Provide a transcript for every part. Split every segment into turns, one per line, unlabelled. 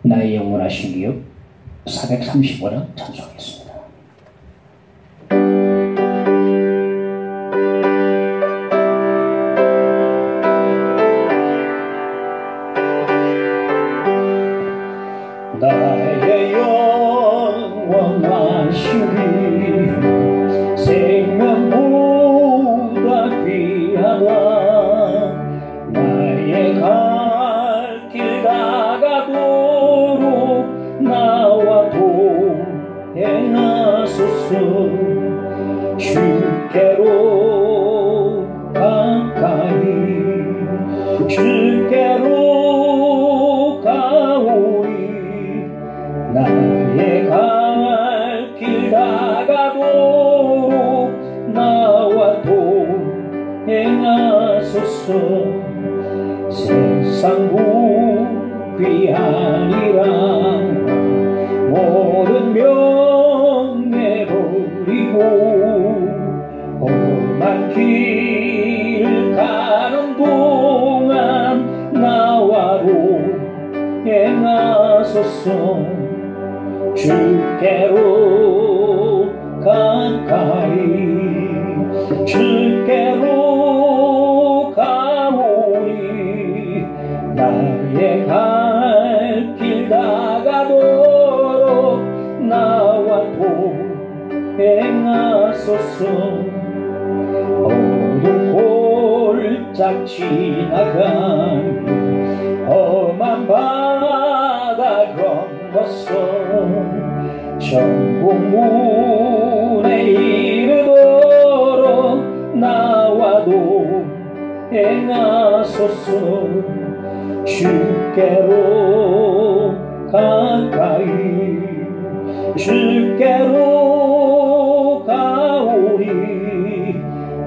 나의 영원하신 기업 435장 찬송하겠습니다. 나의 영원하신 기업 생명보다 귀하다. 나의 갈 길 다가도록 나와 동행하소서. 주께로 가까이 주께로 가오리. 나의 갈 길 다가도록 나와 동행하소서. 세상 부귀하니라 모든 명예 버리고 험한 길 가는 동안 나와 동행하소서. 주께로 가까이 주께로 가오리. 나의 갈 길 다가도록 나와 동행하소서. 어두운 골짝 지나간 험한 바다 건너서 천국문에 이르도록 나와 동행하소서. 주께로 가까이 주께로 가오리.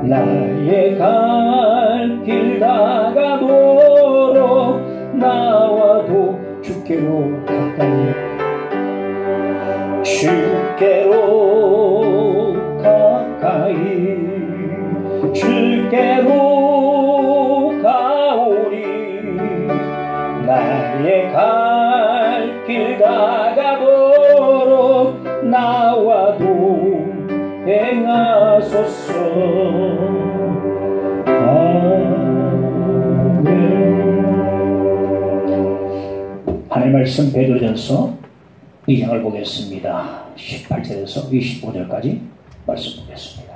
나의 갈 길 다가도록 나와도 주께로 가까이 주께로 가까이 주께로 가오리. 나의 갈 길 다가도록 나와 동행하소서. 아멘. 하나님의 말씀 베드로전서 2장을 보겠습니다. 18절에서 25절까지 말씀 보겠습니다.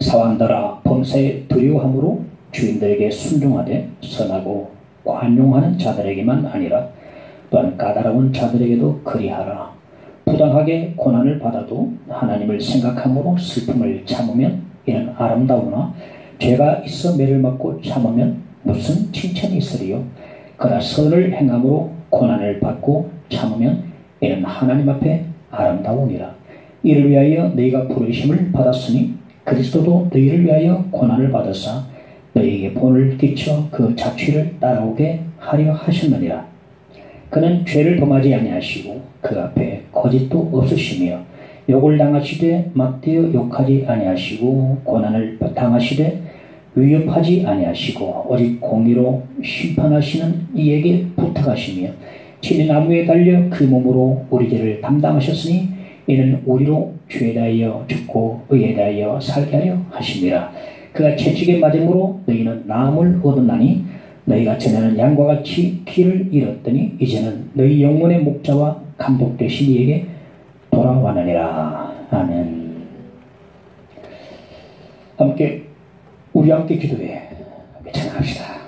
사환들아, 범사에 두려워함으로 주인들에게 순종하되 선하고 관용하는 자들에게만 아니라 또한 까다로운 자들에게도 그리하라. 부당하게 고난을 받아도 하나님을 생각함으로 슬픔을 참으면 이는 아름다우나 죄가 있어 매를 맞고 참으면 무슨 칭찬이 있으리요. 그러나 선을 행함으로 고난을 받고 참으면 이는 하나님 앞에 아름다우니라. 이를 위하여 너희가 부르심을 받았으니 그리스도도 너희를 위하여 고난을 받으사 너희에게 본을 끼쳐 그 자취를 따라오게 하려 하셨느니라. 그는 죄를 범하지 아니하시고 그 앞에 거짓도 없으시며 욕을 당하시되 맞대어 욕하지 아니하시고 고난을 당하시되 위협하지 아니하시고 오직 공의로 심판하시는 이에게 부탁하시며 친히 나무에 달려 그 몸으로 우리 죄를 담당하셨으니 이는 우리로 죄에 대하여 죽고 의에 대하여 살게 하려 하심이라. 그가 채찍에 맞음으로 너희는 나음을 얻었나니 너희가 전에는 양과 같이 길을 잃었더니 이제는 너희 영혼의 목자와 감독 되신 이에게 돌아왔느니라. 아멘. 우리 함께 기도해 함께 찬양합시다.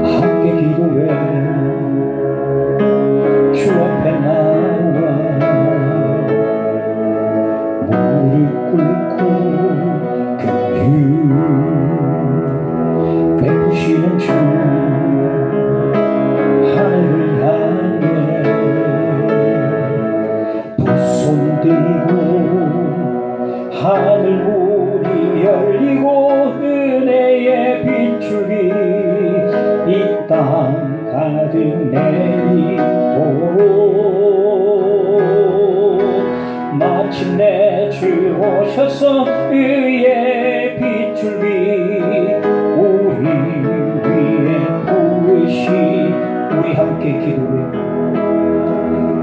함께 기도해 주 앞에 나와 무릎 꿇고 내리도록 마침내 주 오셔서 의의 빛줄기 우리 위에 부으시. 우리 함께 기도해.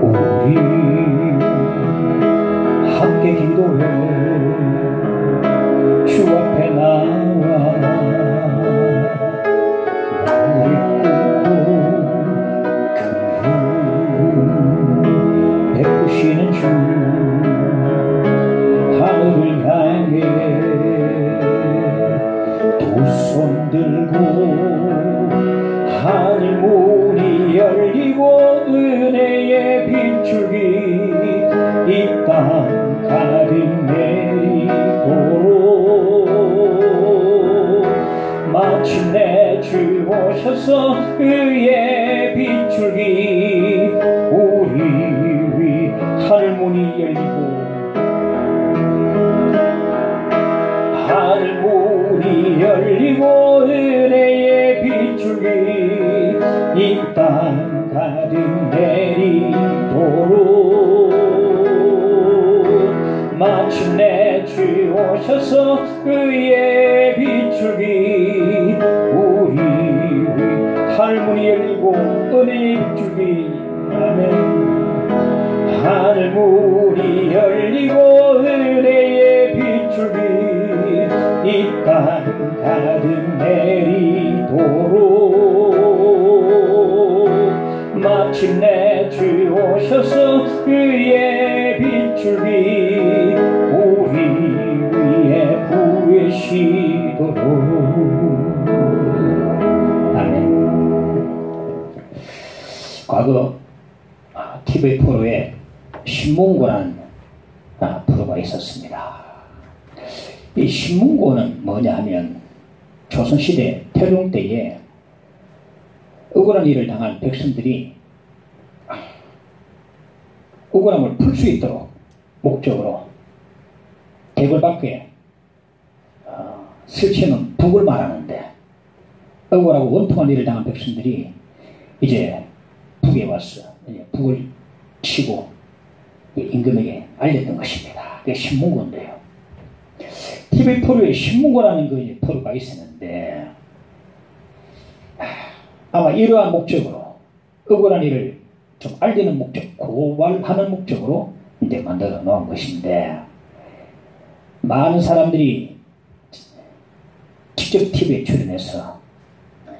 우리 함께 기도해. 주 앞에 나와 나를 꿇고 베푸시는 주 하늘을 향해 두 손 들고 하늘 문이 열리고 은혜의 빛줄기 이 땅 가득 내리도록 마침내 주 오셔서 의의 빛줄기 우리 위 하늘 문이 열리고 하늘 문이 열리고 은혜의 빛줄기 이 땅 가득 내리도록 마침내 주 오셔서 의의 빛줄기 우리 위 하늘 문이 열리고 은혜의 빛줄기 아멘. 하늘 문이 열리고 은혜의 빛줄기 이 땅 가득 내리도록 마침내 주 오셔서 의의 빛줄기 우리 위에 부으시도록 아멘. 과거 TV 프로에 신문고라는 프로가 있었습니다. 이 신문고는 뭐냐 하면 조선시대 태종 때에 억울한 일을 당한 백성들이 억울함을 풀 수 있도록 목적으로 댁을 밖에 설치해놓은 북을 말하는데 억울하고 원통한 일을 당한 백성들이 이제 북에 와서 이제 북을 치고 임금에게 알렸던 것입니다. 그게 신문고인데요. TV 프로에 신문고라는 그 프로가 있었는데 아마 이러한 목적으로 억울한 일을 좀 알리는 목적, 고발하는 목적으로 이제 만들어 놓은 것인데 많은 사람들이 직접 TV에 출연해서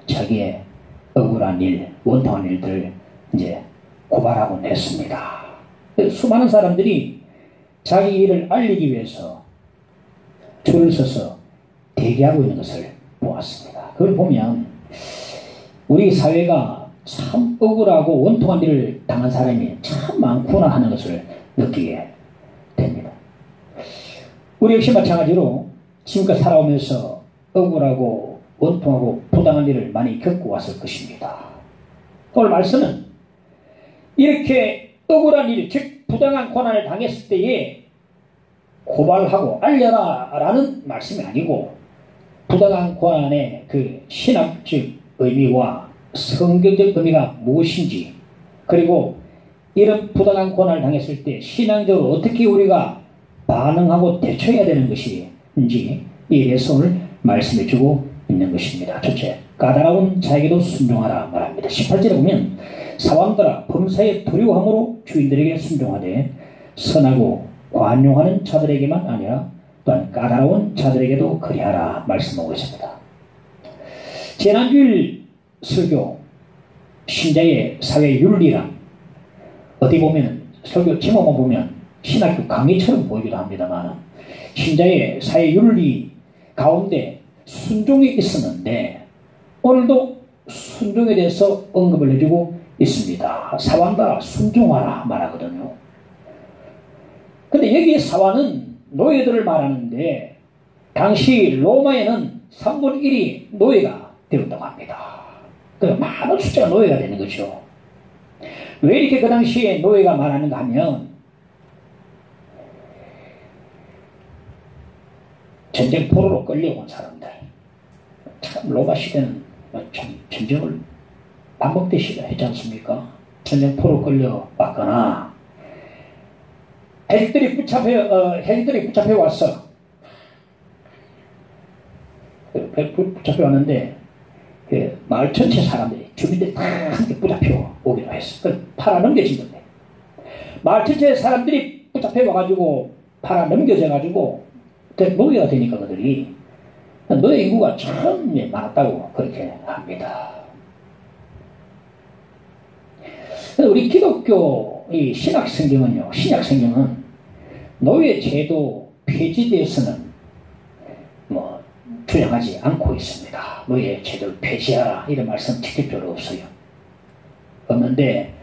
자기의 억울한 일, 원통한 일들을 이제 고발하곤 했습니다. 수많은 사람들이 자기 일을 알리기 위해서 줄을 서서 대기하고 있는 것을 보았습니다. 그걸 보면 우리 사회가 참 억울하고 원통한 일을 당한 사람이 참 많구나 하는 것을 느끼게 됩니다. 우리 역시 마찬가지로 지금까지 살아오면서 억울하고 원통하고 부당한 일을 많이 겪고 왔을 것입니다. 오늘 말씀은 이렇게 억울한 일, 즉 부당한 고난을 당했을 때에 고발하고 알려라 라는 말씀이 아니고 부당한 고난의 그 신학적 의미와 성경적 의미가 무엇인지, 그리고 이런 부당한 고난을 당했을 때 신앙적으로 어떻게 우리가 반응하고 대처해야 되는 것인지 이에 대해서 오늘 말씀해 주고 있는 것입니다. 첫째, 까다로운 자에게도 순종하라 말합니다. 18절에 보면 사왕들아 범사에 두려워함으로 주인들에게 순종하되 선하고 관용하는 자들에게만 아니라 또한 까다로운 자들에게도 그리하라 말씀하고 있습니다. 지난주일 설교 신자의 사회 윤리란 어디 보면 설교 제목만 보면 신학교 강의처럼 보이기도 합니다만 신자의 사회 윤리 가운데 순종이 있었는데 오늘도 순종에 대해서 언급을 해주고 있습니다. 사완들아 순종하라 말하거든요. 근데 여기 사완은 노예들을 말하는데 당시 로마에는 3분의 1이 노예가 되었다고 합니다. 많은 숫자가 노예가 되는 거죠. 왜 이렇게 그 당시에 노예가 많았는가 하면 전쟁 포로로 끌려온 사람들, 참 로마 시대는 참 전쟁을 반복되시려 했지 않습니까? 전쟁포로 끌려왔거나 해적들이 붙잡혀 왔어. 붙잡혀 왔는데 마을 전체 사람들이 주민들이 다 함께 붙잡혀 오기로 했어. 팔아 넘겨진 건데 마을 전체 사람들이 붙잡혀 와가지고 팔아 넘겨져 가지고 노예가 되니까 그들이 노예 인구가 참 많았다고 그렇게 합니다. 우리 기독교 이 신약 성경은 노예 제도 폐지에 대해서는 주장하지 않고 있습니다. 노예 제도를 폐지하라 이런 말씀 직접적으로 없는데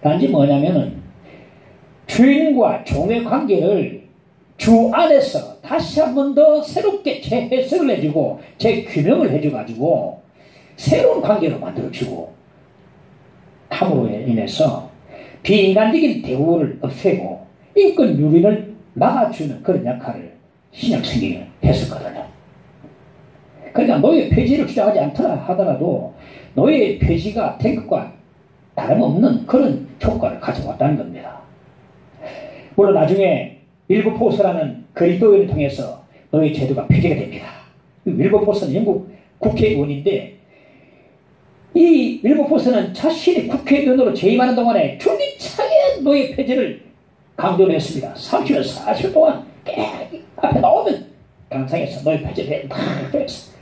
단지 뭐냐면은 주인과 종의 관계를 주 안에서 다시 한 번 더 새롭게 재해석을 해주고 재규명을 해줘가지고 새로운 관계로 만들어주고 함으로 인해서 비인간적인 대우를 없애고 인권 유린을 막아주는 그런 역할을 신약 성경이 했었거든요. 그러니까 노예 폐지를 주장하지 않더라 하더라도 노예 폐지가 된 것과 다름없는 그런 효과를 가져왔다는 겁니다. 물론 나중에 윌버포스라는 그리스도인을 통해서 노예 제도가 폐지가 됩니다. 윌버포스는 영국 국회의원인데 이 윌버포스는 자신이 국회의원으로 재임하는 동안에 줄기차게 노예 폐지를 강조를 했습니다. 30년, 40년 동안 앞에 나오면 강상에서 노예 폐지를 했어.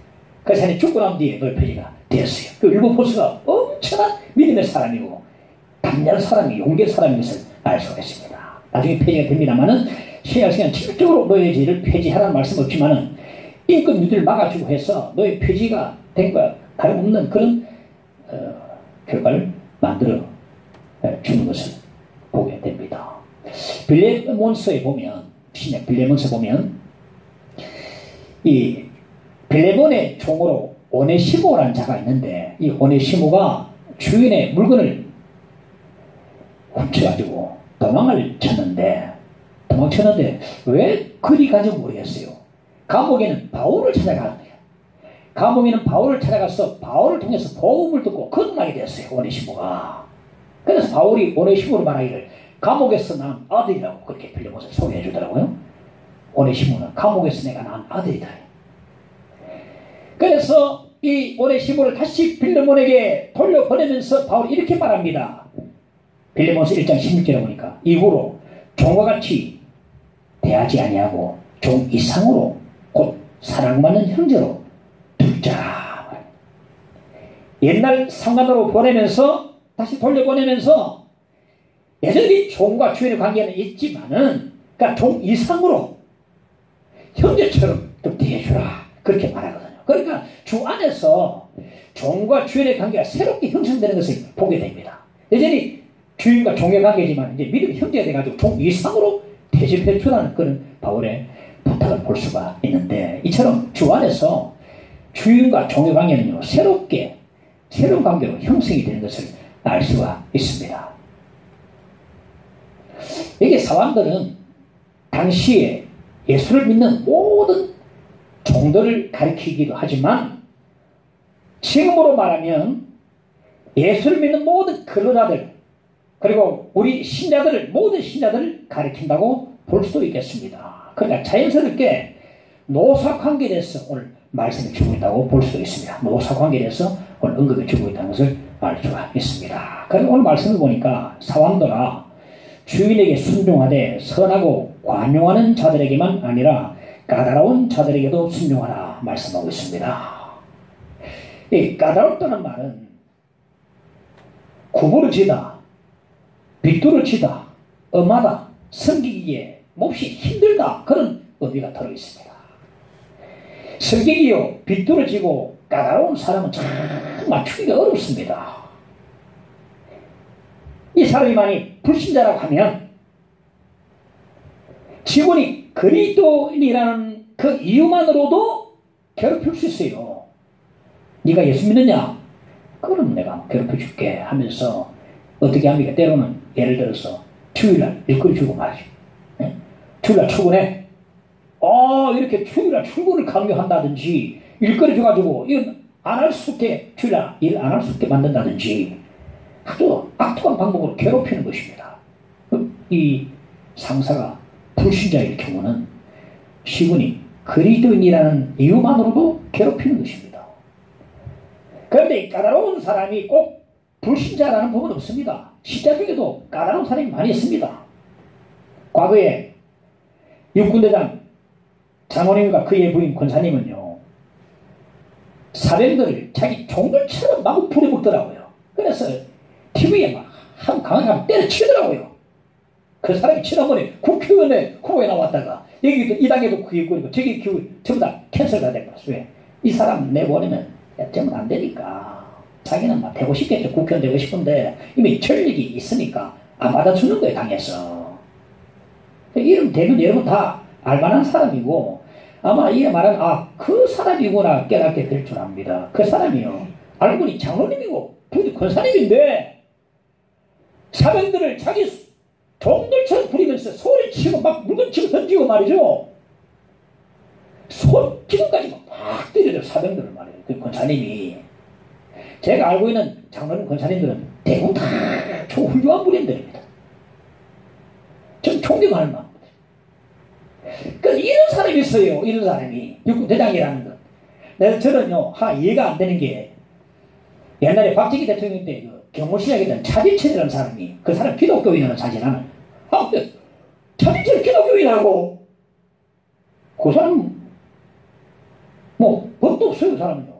그 사람이 죽고 난 뒤에 노예 폐지가 되었어요. 그 윌버포스가 엄청난 믿음의 사람이고 담대한 사람이 용기의 사람인 것을 알 수가 있습니다. 나중에 폐지가 됩니다만은 신약성경은 직접적으로 노예제를 폐지하라는 말씀 없지만은 인권 유지를 막아주고 해서 노예 폐지가 된 거야 다름없는 그런 결과를 만들어 주는 것을 보게 됩니다. 빌레몬서에 보면 신약 빌레몬서에 보면 이 빌레몬의 종으로 오네시모라는 자가 있는데 이 오네시모가 주인의 물건을 훔쳐가지고 도망쳤는데 왜 그리 가지 모르겠어요. 감옥에는 바울을 찾아가는 거예요. 감옥에는 바울을 찾아가서 바울을 통해서 복음을 듣고 거듭나게 되었어요. 오네시모가. 그래서 바울이 오네시모로 말하기를 감옥에서 난 아들이라고 그렇게 빌레몬을 소개해 주더라고요. 오네시모는 감옥에서 내가 난 아들이다. 그래서 이 오네시모를 다시 빌레몬에게 돌려보내면서 바울이 이렇게 말합니다. 빌레몬서 1장 16절에 보니까 이후로 종과 같이 대하지 아니하고 종 이상으로 곧 사랑받는 형제로 둘자. 옛날 상관으로 보내면서 다시 돌려보내면서 여전히 종과 주인의 관계는 있지만은 그러니까 종 이상으로 형제처럼 좀 대해주라 그렇게 말하거든요. 그러니까 주 안에서 종과 주인의 관계가 새롭게 형성되는 것을 보게 됩니다. 여전히 주인과 종의 관계지만 이제 믿음의 형제가 돼가지고 종 이상으로 대접해 주라는 그런 바울의 부탁을 볼 수가 있는데 이처럼 주 안에서 주인과 종의 관계는요 새로운 관계로 형성이 되는 것을 알 수가 있습니다. 여기 사람들은 당시에 예수를 믿는 모든 종들을 가리키기도 하지만 지금으로 말하면 예수를 믿는 모든 근로자들 그리고 우리 신자들을 모든 신자들을 가리킨다고 볼 수도 있겠습니다. 그러니까 자연스럽게 노사관계에 대해서 오늘 말씀을 주고 있다고 볼 수도 있습니다. 노사관계에 대해서 오늘 언급을 주고 있다는 것을 알 수가 있습니다. 그리고 오늘 말씀을 보니까 사람들아 주인에게 순종하되 선하고 관용하는 자들에게만 아니라 까다로운 자들에게도 순종하라 말씀하고 있습니다. 이 까다롭다는 말은 구부러지다, 비뚤어지다, 엄하다, 섬기기에 몹시 힘들다 그런 의미가 들어있습니다. 성격이요 비뚤어지고 까다로운 사람은 참 맞추기가 어렵습니다. 이 사람이 만약 불신자라고 하면 직원이 그리스도인이라는 그 이유만으로도 괴롭힐 수 있어요. 네가 예수 믿느냐? 그럼 내가 괴롭혀줄게 하면서 어떻게 합니까? 때로는 예를 들어서 주일날 일거리 주고 말이죠. 네? 주일날 출근해. 이렇게 주일날 출근을 강요한다든지 일거리 줘가지고 이건 안 할 수 있게 주일날 일 안 할 수 있게 만든다든지 아주 악독한 방법으로 괴롭히는 것입니다. 이 상사가 불신자일 경우는 시군이 그리스도인이라는 이유만으로도 괴롭히는 것입니다. 그런데 까다로운 사람이 꼭 불신자라는 법은 없습니다. 시자 중에도 까다로운 사람이 많이 있습니다. 과거에 육군대장 장원영과 그의 부인 권사님은요, 사병들을 자기 종들처럼 마구 부려먹더라고요. 그래서 TV에 막 한 강한 때려치더라고요. 그 사람이 지난번에 국회의원에 후보에 나왔다가 여기도 이 당에도 그게 있고 저기 전부 다 캔슬가 된 거죠. 왜? 이 사람 내보내면 전부 안 되니까. 자기는 막 되고 싶겠죠. 국회의원 되고 싶은데 이미 전력이 있으니까 안 받아주는 거예요, 당에서. 이름 대면 여러분 다 알만한 사람이고 아마 이 말은 그 사람이구나 깨닫게 될 줄 압니다. 그 사람이요. 알고 보니 장로님이고 부디 권사님인데 사병들을 자기 종들처럼 부리면서 소리치고 막 물건치고 던지고 말이죠. 지금까지 막 때려요, 사병들을 말이에요. 그 권사님이. 제가 알고 있는 장로님 권사님들은 대부분 다 훌륭한 분들입니다. 전 존경할 만합니다. 이런 사람이 있어요. 이런 사람이. 육군대장이라는 것. 저는요, 이해가 안 되는 게 옛날에 박정희 대통령 때 경호시작했던 차진철이라는 사람이 그 사람 기독교인이라는 사실은 차진철 기독교인하고 그 사람 뭐 법도 없어요. 그 사람은요.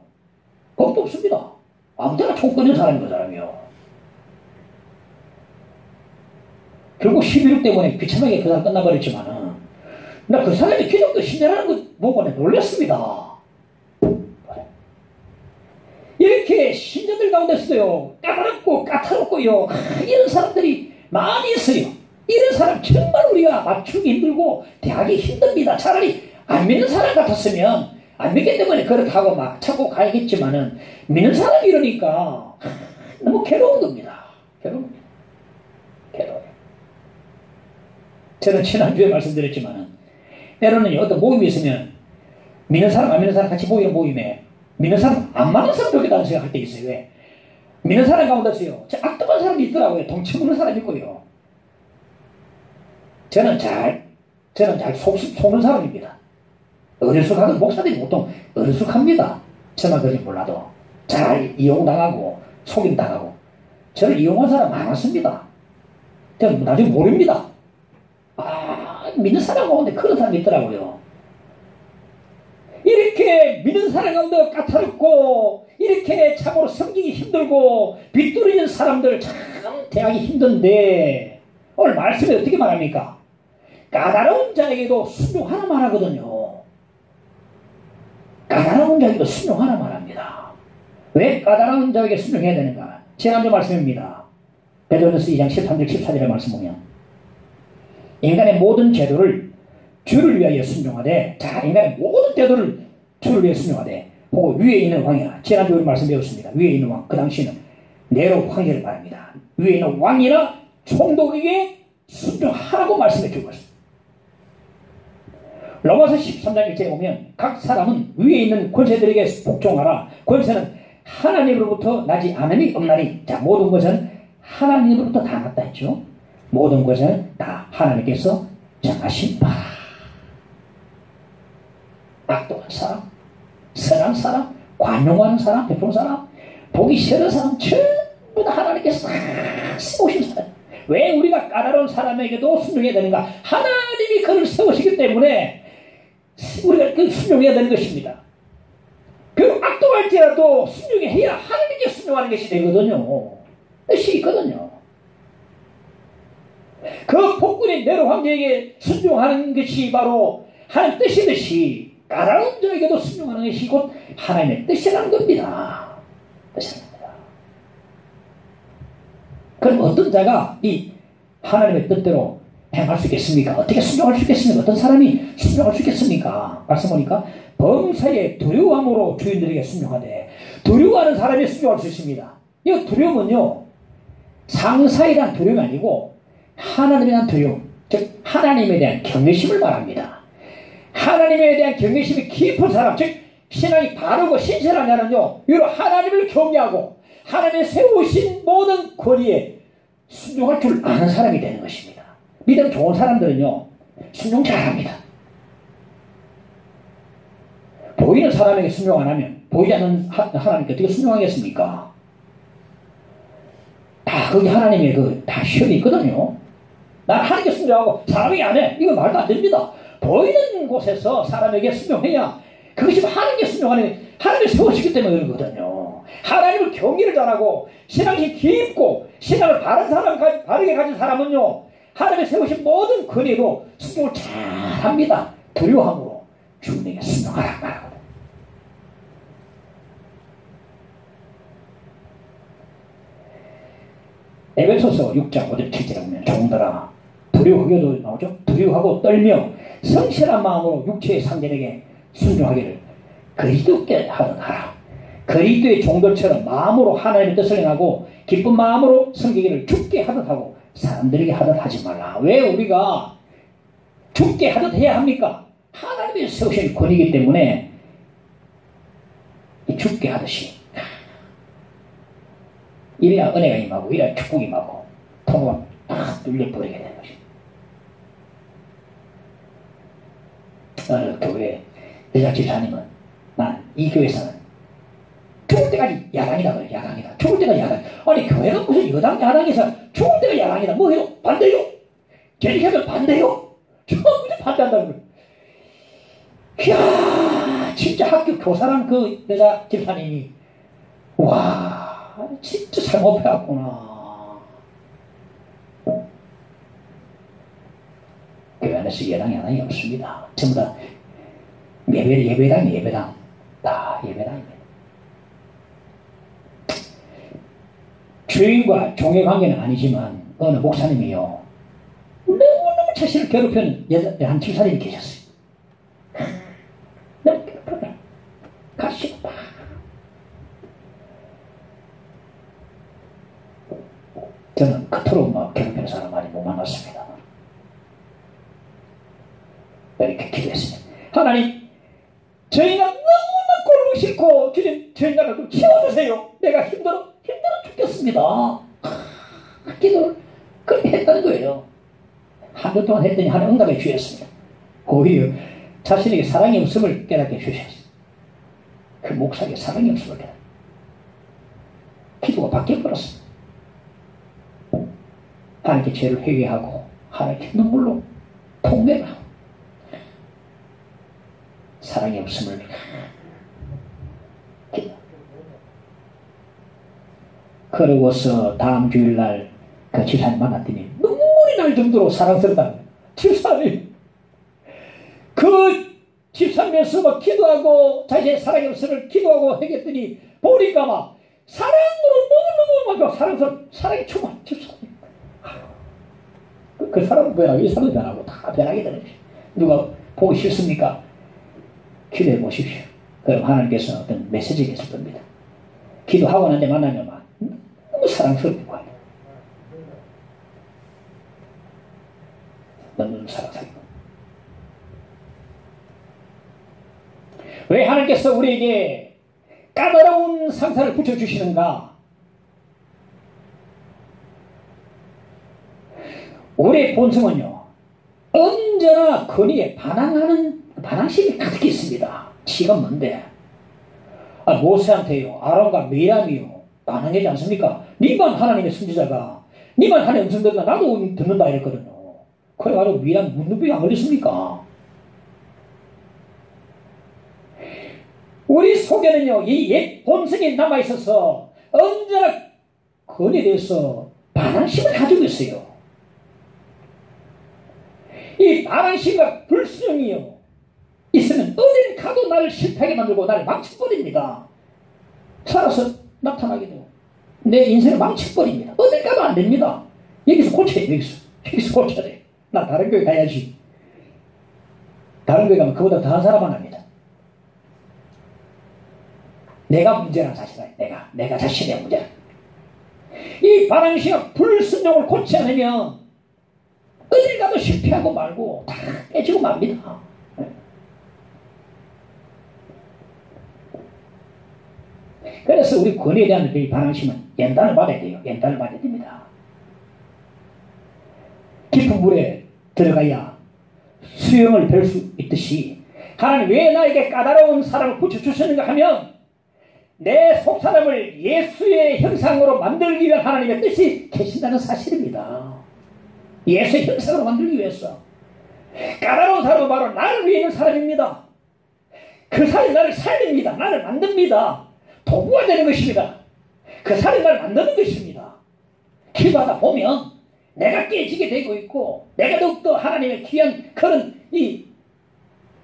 법도 없습니다. 아무데나 총 꺼낸 사람인 그 사람이요. 결국 11.6 때문에 비참하게 그 사람 끝나버렸지만은 나 그 사람이 기독교 신자라는 것 보고 놀랐습니다. 이렇게 신자들 가운데서요, 까다롭고요, 이런 사람들이 많이 있어요. 이런 사람 정말 우리가 맞추기 힘들고 대하기 힘듭니다. 차라리 안 믿는 사람 같았으면 안 믿기 때문에 그렇다고 막 찾고 가야겠지만은 믿는 사람이 이러니까 너무 괴로운 겁니다. 괴로워요. 저는 지난주에 말씀드렸지만은 때로는 어떤 모임이 있으면 믿는 사람 안 믿는 사람 같이 모이는 모임에 믿는 사람 안 맞는 사람 좋겠다는 생각할 때 있어요. 왜? 믿는 사람 가운데서요, 악독한 사람이 있더라고요. 동치 없는 사람이 있고요. 저는 잘 속는 사람입니다. 어리숙하던 목사들이 보통 어리숙합니다. 저만 그런지 몰라도 잘 이용당하고 속임당하고. 저를 이용한 사람 많았습니다. 저는 나중에 모릅니다. 믿는 사람 가운데 그런 사람이 있더라고요. 이렇게 믿는 사람 가운데 까다롭고 이렇게 참으로 섬기기 힘들고 비뚤어진 사람들 참 대하기 힘든데 오늘 말씀에 어떻게 말합니까? 까다로운 자에게도 순종하라 말하거든요. 까다로운 자에게도 순종하라 말합니다. 왜 까다로운 자에게 순종해야 되는가? 지난주 말씀입니다. 베드로전서 2장 13절 14절의 말씀 보면 인간의 모든 제도를 주를 위하여 순종하되, 자, 인간의 모든 제도를 주를 위해 순종하되 보고 위에 있는 왕이라. 지난주 우리 말씀 배웠습니다. 위에 있는 왕, 그 당시는 네로 황제를 말합니다. 위에 있는 왕이나 총독에게 순종하라고 말씀해 주고 있습니다. 로마서 13장 1절에 보면 각 사람은 위에 있는 권세들에게 복종하라. 권세는 하나님으로부터 나지 않음이 없나니. 자, 모든 것은 하나님으로부터 다 났다 했죠. 모든 것은 다 하나님께서 정하신 바. 악독한 사람, 선한 사람, 관용하는 사람, 베푸는 사람, 보기 싫은 사람 전부 다 하나님께서 세우신 사람. 왜 우리가 까다로운 사람에게도 순종해야 되는가? 하나님이 그를 세우시기 때문에 우리가 그 순종해야 되는 것입니다. 그 악독할지라도 순종해야 하나님께 순종하는 것이 되거든요. 뜻이 있거든요. 그 복군의 네로 황제에게 순종하는 것이 바로 하나님 뜻이듯이 까다로운 자에게도 순종하는 것이 곧 하나님의 뜻이라는 겁니다. 뜻입니다. 그럼 어떤 자가 이 하나님의 뜻대로 행할 수 있겠습니까? 어떻게 순종할 수 있겠습니까? 어떤 사람이 순종할 수 있겠습니까? 말씀 보니까 범사에 두려움으로 주인들에게 순종하되, 두려워하는 사람이 순종할 수 있습니다. 이 두려움은요, 상사에 대한 두려움이 아니고 하나님에 대한 두려움, 즉 하나님에 대한 경외심을 말합니다. 하나님에 대한 경외심이 깊은 사람, 즉 신앙이 바르고 신실한 자는요, 이로 하나님을 경외하고 하나님의 세우신 모든 권위에 순종할 줄 아는 사람이 되는 것입니다. 믿음 좋은 사람들은요, 순종 잘합니다. 보이는 사람에게 순종 안 하면 보이지 않는 하나님께 어떻게 순종하겠습니까? 다 거기 하나님의 다 시험이 있거든요. 난 하나님께 순종하고 사람에게 안 해. 이거 말도 안 됩니다. 보이는 곳에서 사람에게 순종해야 그것이 하나님께 순종하는, 하나님을 세우시기 때문에 그러거든요. 하나님을 경외를 잘하고 신앙이 깊고 신앙을 바르게 가진 사람은요, 하나님의 세우신 모든 권위로 순종을 잘합니다. 두려움으로 주님에게 순종하라 말하거든요. 에베소서 6장 5절 7절에 보면 종들아 두려워하기도 나오죠. 두려워하고 떨며 성실한 마음으로 육체의 상대에게 순종하기를 그리스도께 하라. 그리스도의 종들처럼 마음으로 하나님의 뜻을 행하고 기쁜 마음으로 섬기기를 죽게 하듯 하고 사람들에게 하듯 하지 말라. 왜 우리가 죽게 하듯 해야 합니까? 하나님의 세우신 권이기 때문에 죽게 하듯이 이래야 은혜가 임하고 이래야 축복이 임하고 통로가 딱 뚫려버리게 되는 것입니다. 어느 교회 여자 집사님은 난 이 교회에서는 죽을 때까지 야당이다 그래. 야당이다. 죽을 때가 야당. 아니 교회가 무슨 여당 야당에서 죽을 때가 야당이다. 뭐 해요? 반대요. 개혁하면 반대요. 전부 다 반대한다는 거예요. 이야 진짜 학교 교사랑 그 여자 집사님이 와 진짜 잘못해왔구나. 교회 안에서 야당이 없습니다. 전부 다 예배당 다 예배당입니다. 주인과 종의 관계는 아니지만 어느 목사님이요 너무너무 자신을 괴롭히는 한 집사님이 계셨어요. 너무 괴롭혀요. 가시고 막 저는 그토록 막 괴롭히는 사람 많이 못 만났습니다. 이렇게 기도했습니다. 하나님 저희가 너무나 꼴보기 싫고 주님 저희가 좀 키워주세요. 내가 힘들어 죽겠습니다. 기도를 그렇게 했다는 거예요. 한주 동안 했더니 하나님 응답해 주셨습니다. 오히려 자신에게 사랑이 없음을 깨닫게 주셨어요. 그 목사에게 사랑이 없음을 깨닫게 기도가 바뀌어버렸습니다. 하나님께 죄를 회개하고 하나님께 눈물로 통배를 하고 사랑이 없음을 그러고서 다음 주일날 그 집사님 만났더니 눈물이 날 정도로 사랑스럽다는 거예요. 집사님 그 집사님에서 막 기도하고 자신의 사랑이 없음을 기도하고 하겠더니 보니까 막 사랑으로 너무너무 막 사랑스러운 사랑이 충만 집사님 그 사람은 변하고 이 사람도 변하고 다 변하게 되는 거예요. 누가 보기 싫습니까? 기도해 보십시오. 그럼 하나님께서 어떤 메시지가 있을 겁니다. 기도하고 난데 만나면 막 너무 사랑스럽게 보여요. 너무 사랑스럽고. 왜 하나님께서 우리에게 까다로운 상사를 붙여주시는가? 우리의 본성은요 언제나 권위에 반항심이 가득 있습니다. 지가 뭔데? 모세한테요 아론과 미리암이요 반항하지 않습니까? 니만 하나님의 선지자가 니만 하나님의 음성 듣는다 나도 듣는다 이랬거든요. 그래가지고 미리암 눈빛이 안 걸렸습니까? 우리 속에는요 이 옛 본성이 남아있어서 언제나 권위에 대해서 반항심을 가지고 있어요. 이 반항심과 불순종이요 있으면 어딜 가도 나를 실패하게 만들고 나를 망쳐버립니다. 살아서 나타나게 되고 내 인생을 망쳐버립니다. 어딜 가도 안 됩니다. 여기서 고쳐야 돼. 여기서 고쳐야 돼. 나 다른 교회 가야지. 다른 교회 가면 그보다 더한 사람 만납니다. 내가 문제라는 사실은 내가 자신의 문제라. 이 반항심과 불순종을 고치지 않으면 어딜 가도 실패하고 말고 다 깨지고 맙니다. 그래서 우리 권위에 대한 이 반항심은 연단을 받아야 돼요. 연단을 받아야 됩니다. 깊은 물에 들어가야 수영을 배울 수 있듯이 하나님 왜 나에게 까다로운 사람을 붙여주시는가 하면 내 속사람을 예수의 형상으로 만들기 위한 하나님의 뜻이 계신다는 사실입니다. 예수의 형상으로 만들기 위해서. 까다로운 사람은 바로 나를 위해 있는 사람입니다. 그 사람이 나를 살립니다. 나를 만듭니다. 도구가 되는 것입니다. 그 사람이 나를 만드는 것입니다. 기도하다 보면 내가 깨지게 되고 있고 내가 더욱더 하나님의 귀한 그런 이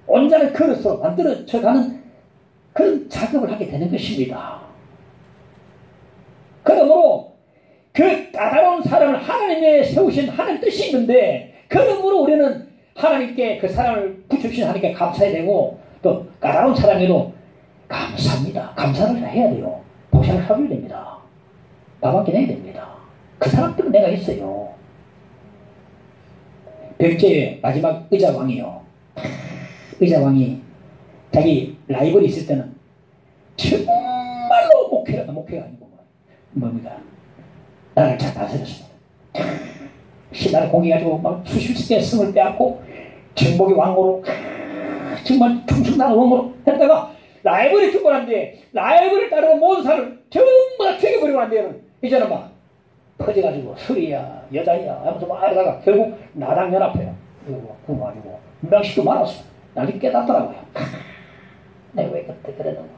온전한 그릇으로 만들어져가는 그런 작업을 하게 되는 것입니다. 그러므로 그 까다로운 사람을 하나님의 세우신 하나님 뜻이 있는데 그러므로 우리는 하나님께 그 사람을 붙여주신 하나님께 감사해야 되고 또 까다로운 사람에도 감사합니다. 감사를 해야 돼요. 보상을 하셔야 됩니다. 밥한끼 내야 됩니다. 그 사람 때문에 내가 있어요. 백제의 마지막 의자왕이요. 의자왕이 자기 라이벌이 있을 때는 정말로 목회가 아니고 뭡니까? 나를 잘 다스렸습니다. 신나를 공개가지고 막 수십 개 성을 빼앗고 정복의 왕으로 정말 충청나는 왕으로 했다가 라이벌이 죽고 난 뒤에 라이벌을 따르고 모든 사람을 전부 다 죽여버리고 난 뒤에는 이제는 막 퍼져가지고 술이야 여자야 하면서 막 하다가 결국 나당연합해요. 그거 가지고 명식도 많았어. 나중에 깨닫더라고요. 내가 왜 그때 그랬는가.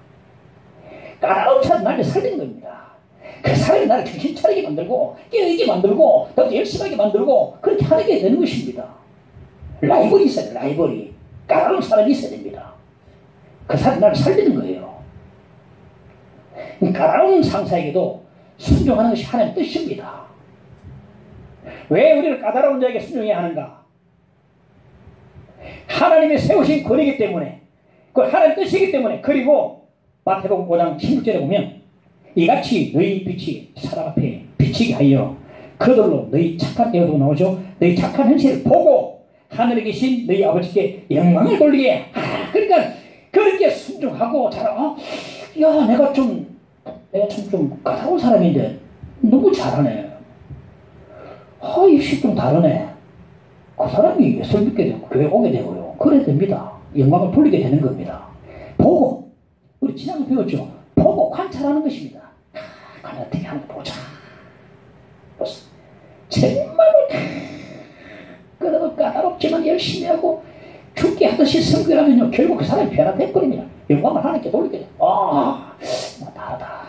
까다로운 사람 나를 살리는 겁니다. 그 사람이 나를 정신 차리게 만들고 깨어있게 만들고 더 열심하게 만들고 그렇게 하게 되는 것입니다. 라이벌이 있어야 돼요. 라이벌이. 까다로운 사람이 있어야 됩니다. 그 사람이 나를 살리는 거예요. 까다로운 상사에게도 순종하는 것이 하나님의 뜻입니다. 왜 우리를 까다로운 자에게 순종해야 하는가? 하나님의 세우신 권위이기 때문에 그 하나님의 뜻이기 때문에. 그리고 마태복음 5장 16절에 보면 이같이 너희 빛이 사람 앞에 비치게 하여 그들로 너희 착한 에어도 나오죠. 너희 착한 현실을 보고 하늘에 계신 너희 아버지께 영광을 돌리게. 그러니까 그렇게 순종하고 야 내가 참 까다로운 사람인데 너무 잘하네. 이씨 좀 다르네. 그 사람이 예수를 믿게 되고 교회 오게 되고요. 그래야 됩니다. 영광을 돌리게 되는 겁니다. 보고 우리 지난번 배웠죠. 보고 관찰하는 것입니다. 어떻게 하는 거 보자. 정말로 그래도 까다롭지만 열심히 하고 죽게 하듯이 성교하면요 결국 그 사람이 변화돼버립니다. 영광을 하나님께 돌리게 돼. 다르다.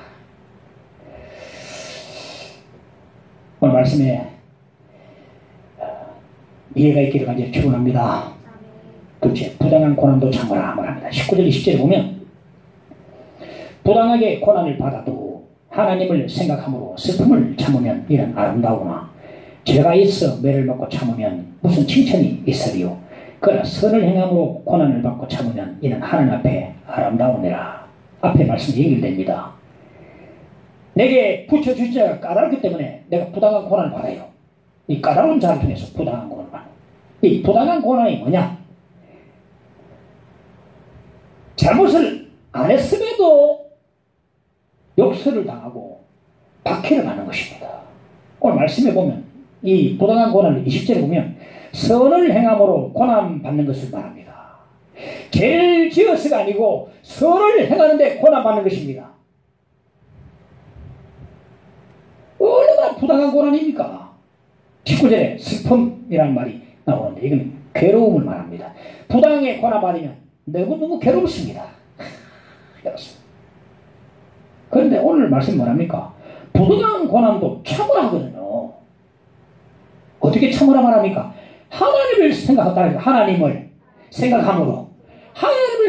오늘 말씀에 이해가 있기를 간절히 축원합니다. 둘째, 부당한 고난도 참으라 말합니다. 19절 20절에 보면 부당하게 고난을 받아도 하나님을 생각함으로 슬픔을 참으면 이는 아름다우나 죄가 있어 매를 먹고 참으면 무슨 칭찬이 있으리요. 그러나 선을 행함으로 고난을 받고 참으면 이는 하나님 앞에 아름다우니라. 앞에 말씀이 연결됩니다. 내게 붙여주신 자가 까다롭기 때문에 내가 부당한 고난을 받아요. 이 까다로운 자를 통해서 부당한 고난을 받아요. 이 부당한 고난이 뭐냐? 잘못을 안 했음에도 욕설을 당하고 박해를 받는 것입니다. 오늘 말씀에 보면 이 부당한 고난을 20절에 보면 선을 행함으로 고난받는 것을 말합니다. 죄를 지어서가 아니고 선을 행하는데 고난받는 것입니다. 얼마나 부당한 고난입니까? 19절에 슬픔이라는 말이 나오는데 이건 괴로움을 말합니다. 부당하게 고난받으면 너무너무 괴롭습니다. 괴롭습니다. 그런데 오늘 말씀 뭐랍니까? 부당한 고난도 참으라 하거든요. 어떻게 참으라 말합니까? 하나님을 생각하다. 하나님을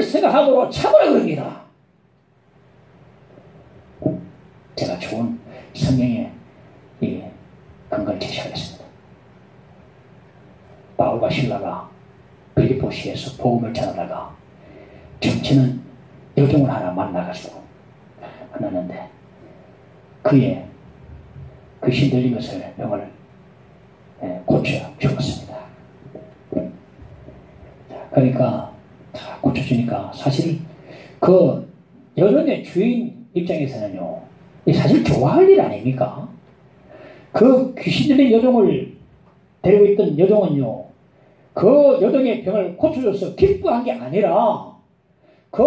생각함으로 참으라 그럽니다. 제가 좋은 성경의 근거를 제시하겠습니다. 바울과 실라가 빌립보시에서 복음을 전하다가 정치는 여종을 하나 만났는데 그의 그 신들린 것을 병을 고쳐 죽었습니다. 그러니까 다 고쳐주니까 사실 그 여종의 주인 입장에서는요, 사실 좋아할 일 아닙니까? 그 귀신들의 여종을 데리고 있던 여종은요, 그 여종의 병을 고쳐줘서 기뻐한 게 아니라 그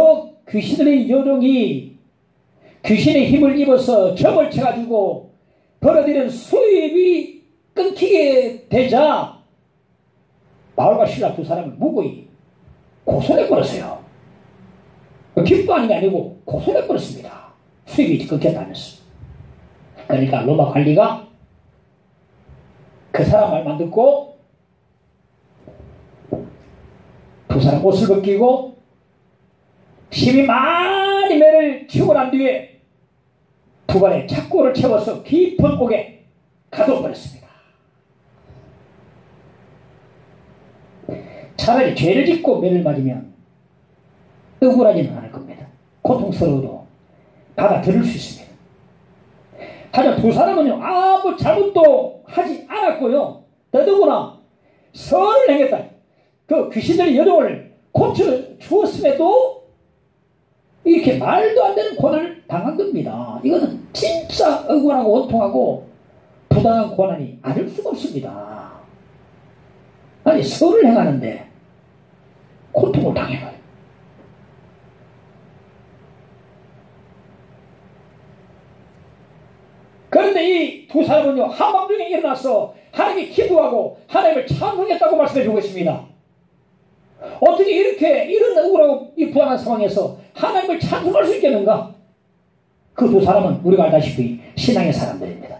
귀신들의 여종이 귀신의 힘을 입어서 점을 쳐가지고 벌어들인 수입이 끊기게 되자 바울과 실라 두 사람을 무고히 고소해버렸어요. 기뻐하는 게 아니고 고소해버렸습니다. 수입이 끊겼다면서. 그러니까 로마 관리가 그 사람 말만 듣고 두 사람 옷을 벗기고 심히 많이 매를 치고 난 뒤에 두 발에 착고를 채워서 깊은 옥에 가둬버렸습니다. 차라리 죄를 짓고 매를 맞으면 억울하지는 않을 겁니다. 고통스러워도 받아들일 수 있습니다. 하지만 두 사람은요, 아무 잘못도 하지 않았고요, 더더구나 선을 행했다. 그 귀신들의 여종을 고쳐주었음에도 이렇게 말도 안 되는 고난을 당한 겁니다. 이거는 진짜 억울하고 원통하고 부당한 고난이 아닐 수가 없습니다. 아니, 선을 행하는데 고통을 당해가요. 그런데 이 두 사람은요, 한밤중에 일어나서 하나님께 기도하고 하나님을 찬송했다고 말씀해주고 있습니다. 어떻게 이런 억울하고 이 불안한 상황에서 하나님을 찬송할 수 있겠는가? 그 두 사람은 우리가 알다시피 신앙의 사람들입니다.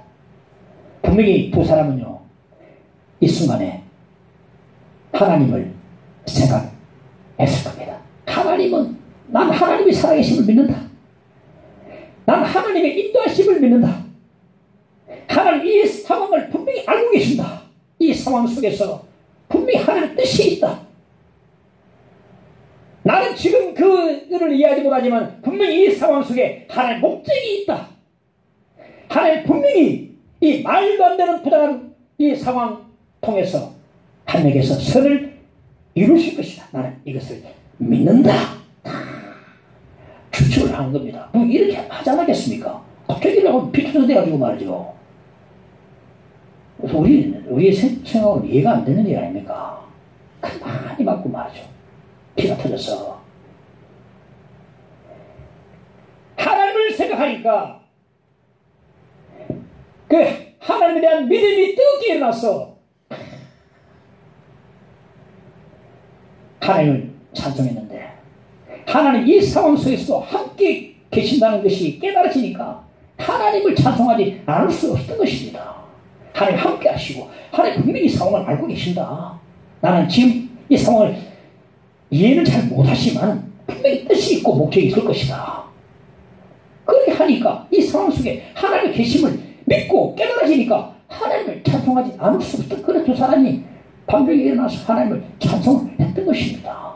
분명히 두 사람은요, 이 순간에 하나님을 생각했을 겁니다. 난 하나님의 살아계심을 믿는다. 난 하나님의 인도하심을 믿는다. 하나님 이 상황을 분명히 알고 계신다. 이 상황 속에서 분명히 하나님의 뜻이 있다. 나는 지금 그를 이해하지 못하지만 분명히 이 상황 속에 하나님의 목적이 있다. 하나님 분명히 이 말도 안 되는 부당한 이 상황 통해서 하나님께서 선을 이루실 것이다. 나는 이것을 믿는다. 추측을 하는 겁니다. 뭐 이렇게 하지 않겠습니까? 갑자기 비투성돼가지고 말이죠. 그래서 우리의 생각으로 이해가 안 되는 일 아닙니까? 가만히 맞고 말이죠. 피가 터져서. 하나님을 생각하니까 그 하나님에 대한 믿음이 뜨겁게 일어났어. 하나님을 찬송했는데 하나님 이 상황 속에서도 함께 계신다는 것이 깨달아지니까 하나님을 찬송하지 않을 수 없었던 것입니다. 하나님 함께 하시고 하나님 분명히 이 상황을 알고 계신다. 나는 지금 이 상황을 이해는 잘 못하지만 분명히 뜻이 있고 목적이 있을 것이다. 그렇게 하니까 이 상황 속에 하나님의 계심을 믿고 깨달아지니까 하나님을 찬송하지 않을 수 없던 그런 두 사람이 밤중에 일어나서 하나님을 찬송했던 것입니다.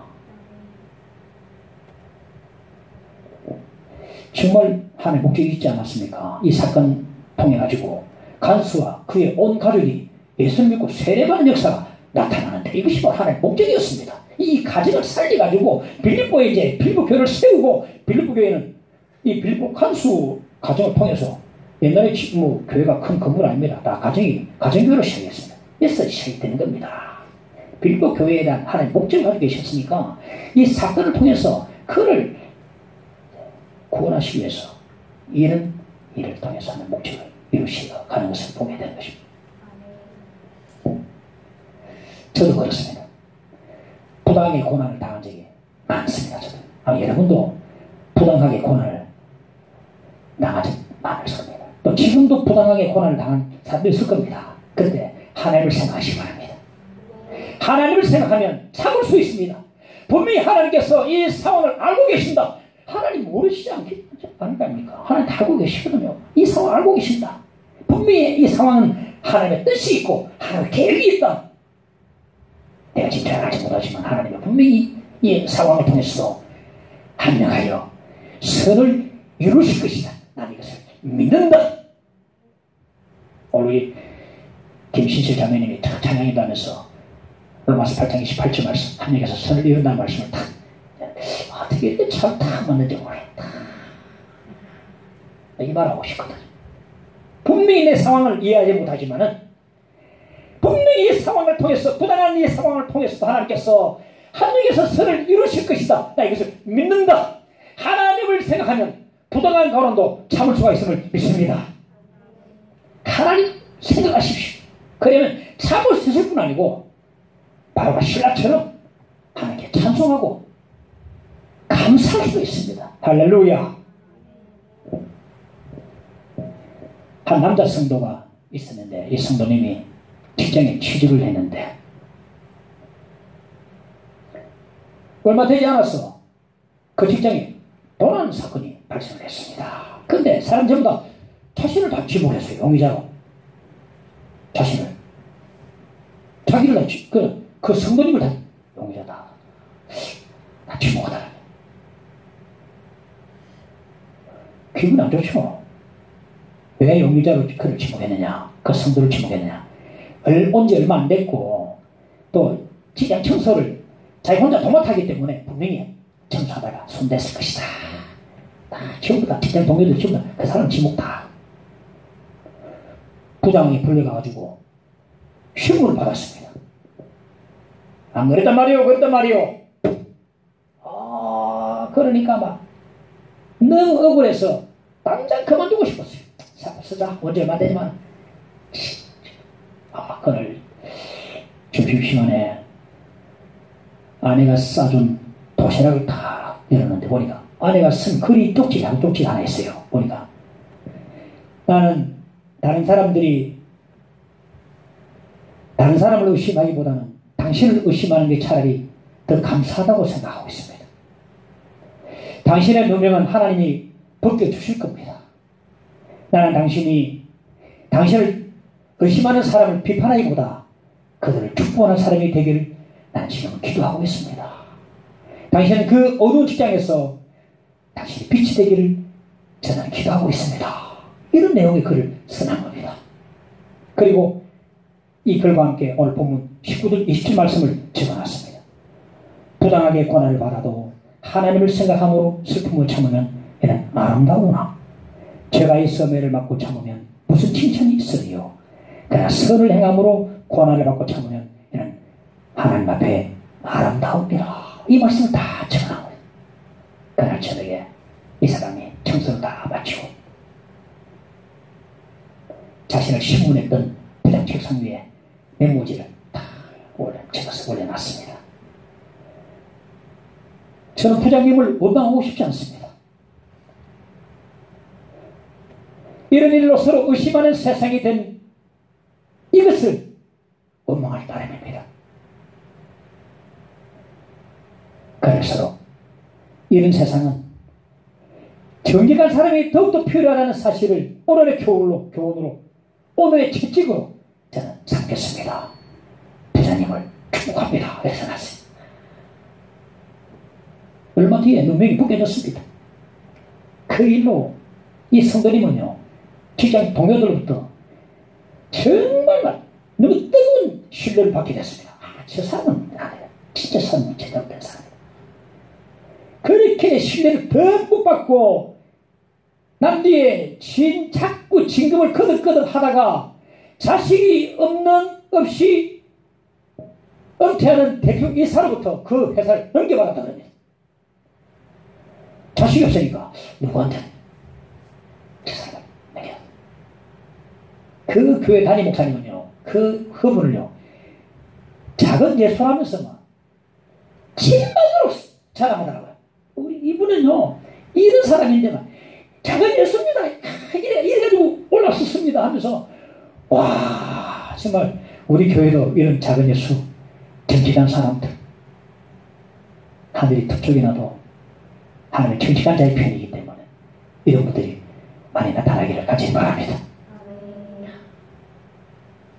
정말 하나님의 목적이 있지 않았습니까? 이 사건 통해 가지고 간수와 그의 온 가족이 예수를 믿고 세례받는 역사가 나타나는데 이것이 바로 하나님의 목적이었습니다. 이 가정을 살려가지고 빌립보에 이제 빌립보 교회를 세우고 빌립보 교회는 이 빌립보 간수 가정을 통해서 옛날에 뭐 교회가 큰 건물 아닙니다. 다 가정교회로 시작했습니다. 여기서 시작이 되는 겁니다. 빌립보 교회에 대한 하나님의 목적을 가지고 계셨으니까 이 사건을 통해서 그를 구원하시기 위해서 이를 통해서 하는 목적을 이루시가 가는 것을 보게 되는 것입니다. 저도 그렇습니다. 부당하게 고난을 당한 적이 많습니다. 저도. 여러분도 부당하게 고난을 당한 적이 많을 겁니다. 또 지금도 부당하게 고난을 당한 사람도 있을 겁니다. 그런데 하나님을 생각하시기 바랍니다. 하나님을 생각하면 참을 수 있습니다. 분명히 하나님께서 이 상황을 알고 계신다. 하나님 모르시지 않을까? 하나님 다 알고 계시거든요. 이 상황을 알고 계신다. 분명히 이 상황은 하나님의 뜻이 있고 하나님의 계획이 있다. 내가 지금 알지 못하지만 하나님은 분명히 이 상황을 통해서도 한명하여 선을 이루실 것이다. 나는 이것을 믿는다. 오늘 김신실 자매님이 탁 찬양한다면서 로마서 8장 28절 말씀 하나님께서 선을 이룬다는 말씀을 탁 어떻게 이렇게 잘 탁 맞는지 몰랐다. 이 말하고 싶거든. 분명히 내 상황을 이해하지 못하지만은 분명히 이 상황을 통해서, 부당한 이 상황을 통해서 하나님께서 하늘에서 선을 이루실 것이다. 나 이것을 믿는다. 하나님을 생각하면 부당한 가운데도 참을 수가 있음을 믿습니다. 하나님 생각하십시오. 그러면 참을 수 있을 뿐 아니고 바로가 신라처럼 하나님께 찬송하고 감사할 수 있습니다. 할렐루야. 한 남자 성도가 있었는데 이 성도님이 직장에 취직을 했는데 얼마 되지 않았어. 그 직장에 도난 사건이 발생을 했습니다. 그런데 사람 전부 다 자신을 다 지목했어요. 용의자로. 자신을. 자기를 다, 그 성도님을 다 용의자다. 다 지목하다. 기분 안 좋죠. 왜 용의자로 그를 지목했느냐. 그 성도를 지목했느냐. 온 지 얼마 안 됐고 또 직장 청소를 자기 혼자 도맡하기 때문에 분명히 청소하다가 손댔을 것이다. 다 전부 다 직장 동료들 전부 다 그 사람 지목다. 부장이 불려가가지고 신문을 받았습니다. 안 그랬단 말이오, 그랬단 말이오. 그러니까 막 너무 억울해서 당장 그만두고 싶었어요. 쓰자. 언제 얼마 되지만 그날 점심시간에 아내가 싸준 도시락을 다 열었는데 보니까 아내가 쓴 글이 쪽지, 양쪽지 하나 있어요. 보니까 나는 다른 사람을 의심하기보다는 당신을 의심하는 게 차라리 더 감사하다고 생각하고 있습니다. 당신의 누명은 하나님이 벗겨주실 겁니다. 나는 당신을 의심하는 사람을 비판하기보다 그들을 축복하는 사람이 되기를 난 지금 기도하고 있습니다. 당신은 그 어두운 직장에서 당신이 빛이 되기를 저는 기도하고 있습니다. 이런 내용의 글을 써난 겁니다. 그리고 이 글과 함께 오늘 본문 19절 27 말씀을 적어놨습니다. 부당하게 고난을 받아도 하나님을 생각함으로 슬픔을 참으면 이는 아름다우나 죄가 있어 매를 맞고 참으면 무슨 칭찬이 있으리요. 그러나 선을 행함으로 고난을 받고 참으면 이는 하나님 앞에 아름다움이라. 이 말씀을 다 적어놓은 거예요. 그날 저녁에 이 사람이 청소를 다 마치고 자신을 신문했던 부장 책상 위에 메모지를 다 적어서 올려놨습니다. 저는 부장님을 원망하고 싶지 않습니다. 이런 일로 서로 의심하는 세상이 된 이것을 원망할 따름입니다. 그래서 이런 세상은 정직한 사람이 더욱더 필요하다는 사실을 오늘의 교훈으로 오늘의 채찍으로 저는 삼겠습니다. 부장님을 축복합니다. 이래서 났어요. 얼마 뒤에 누명이 벗겨졌습니다. 그 일로 이 성도님은요, 직장 동료들로부터 정말 너무 뜨거운 신뢰를 받게 됐습니다. 저 사람은 진짜 사람은 제대로 된 사람이다. 그렇게 신뢰를 듬뿍 받고 남 뒤에 자꾸 진급을 거듭거듭 하다가 자식이 없이 은퇴하는 대표 이사로부터 그 회사를 넘겨받았다는 겁니다. 자식이 없으니까 누구한테 저 사람 넘겨. 그 교회 담임 목사님은요, 그 허물을요, 작은 예수라면서 막 진만으로 자랑하더라고요. 우리 이분은요, 이런 사람인데 막 작은 예수입니다. 이래가지고 올라섰습니다 하면서, 와, 정말 우리 교회도 이런 작은 예수 정직한 사람들, 하늘이 툭툭이 나도 하나님의 정직한 자의 편이기 때문에 이런 분들이 많이 나타나기를 간절히 바랍니다.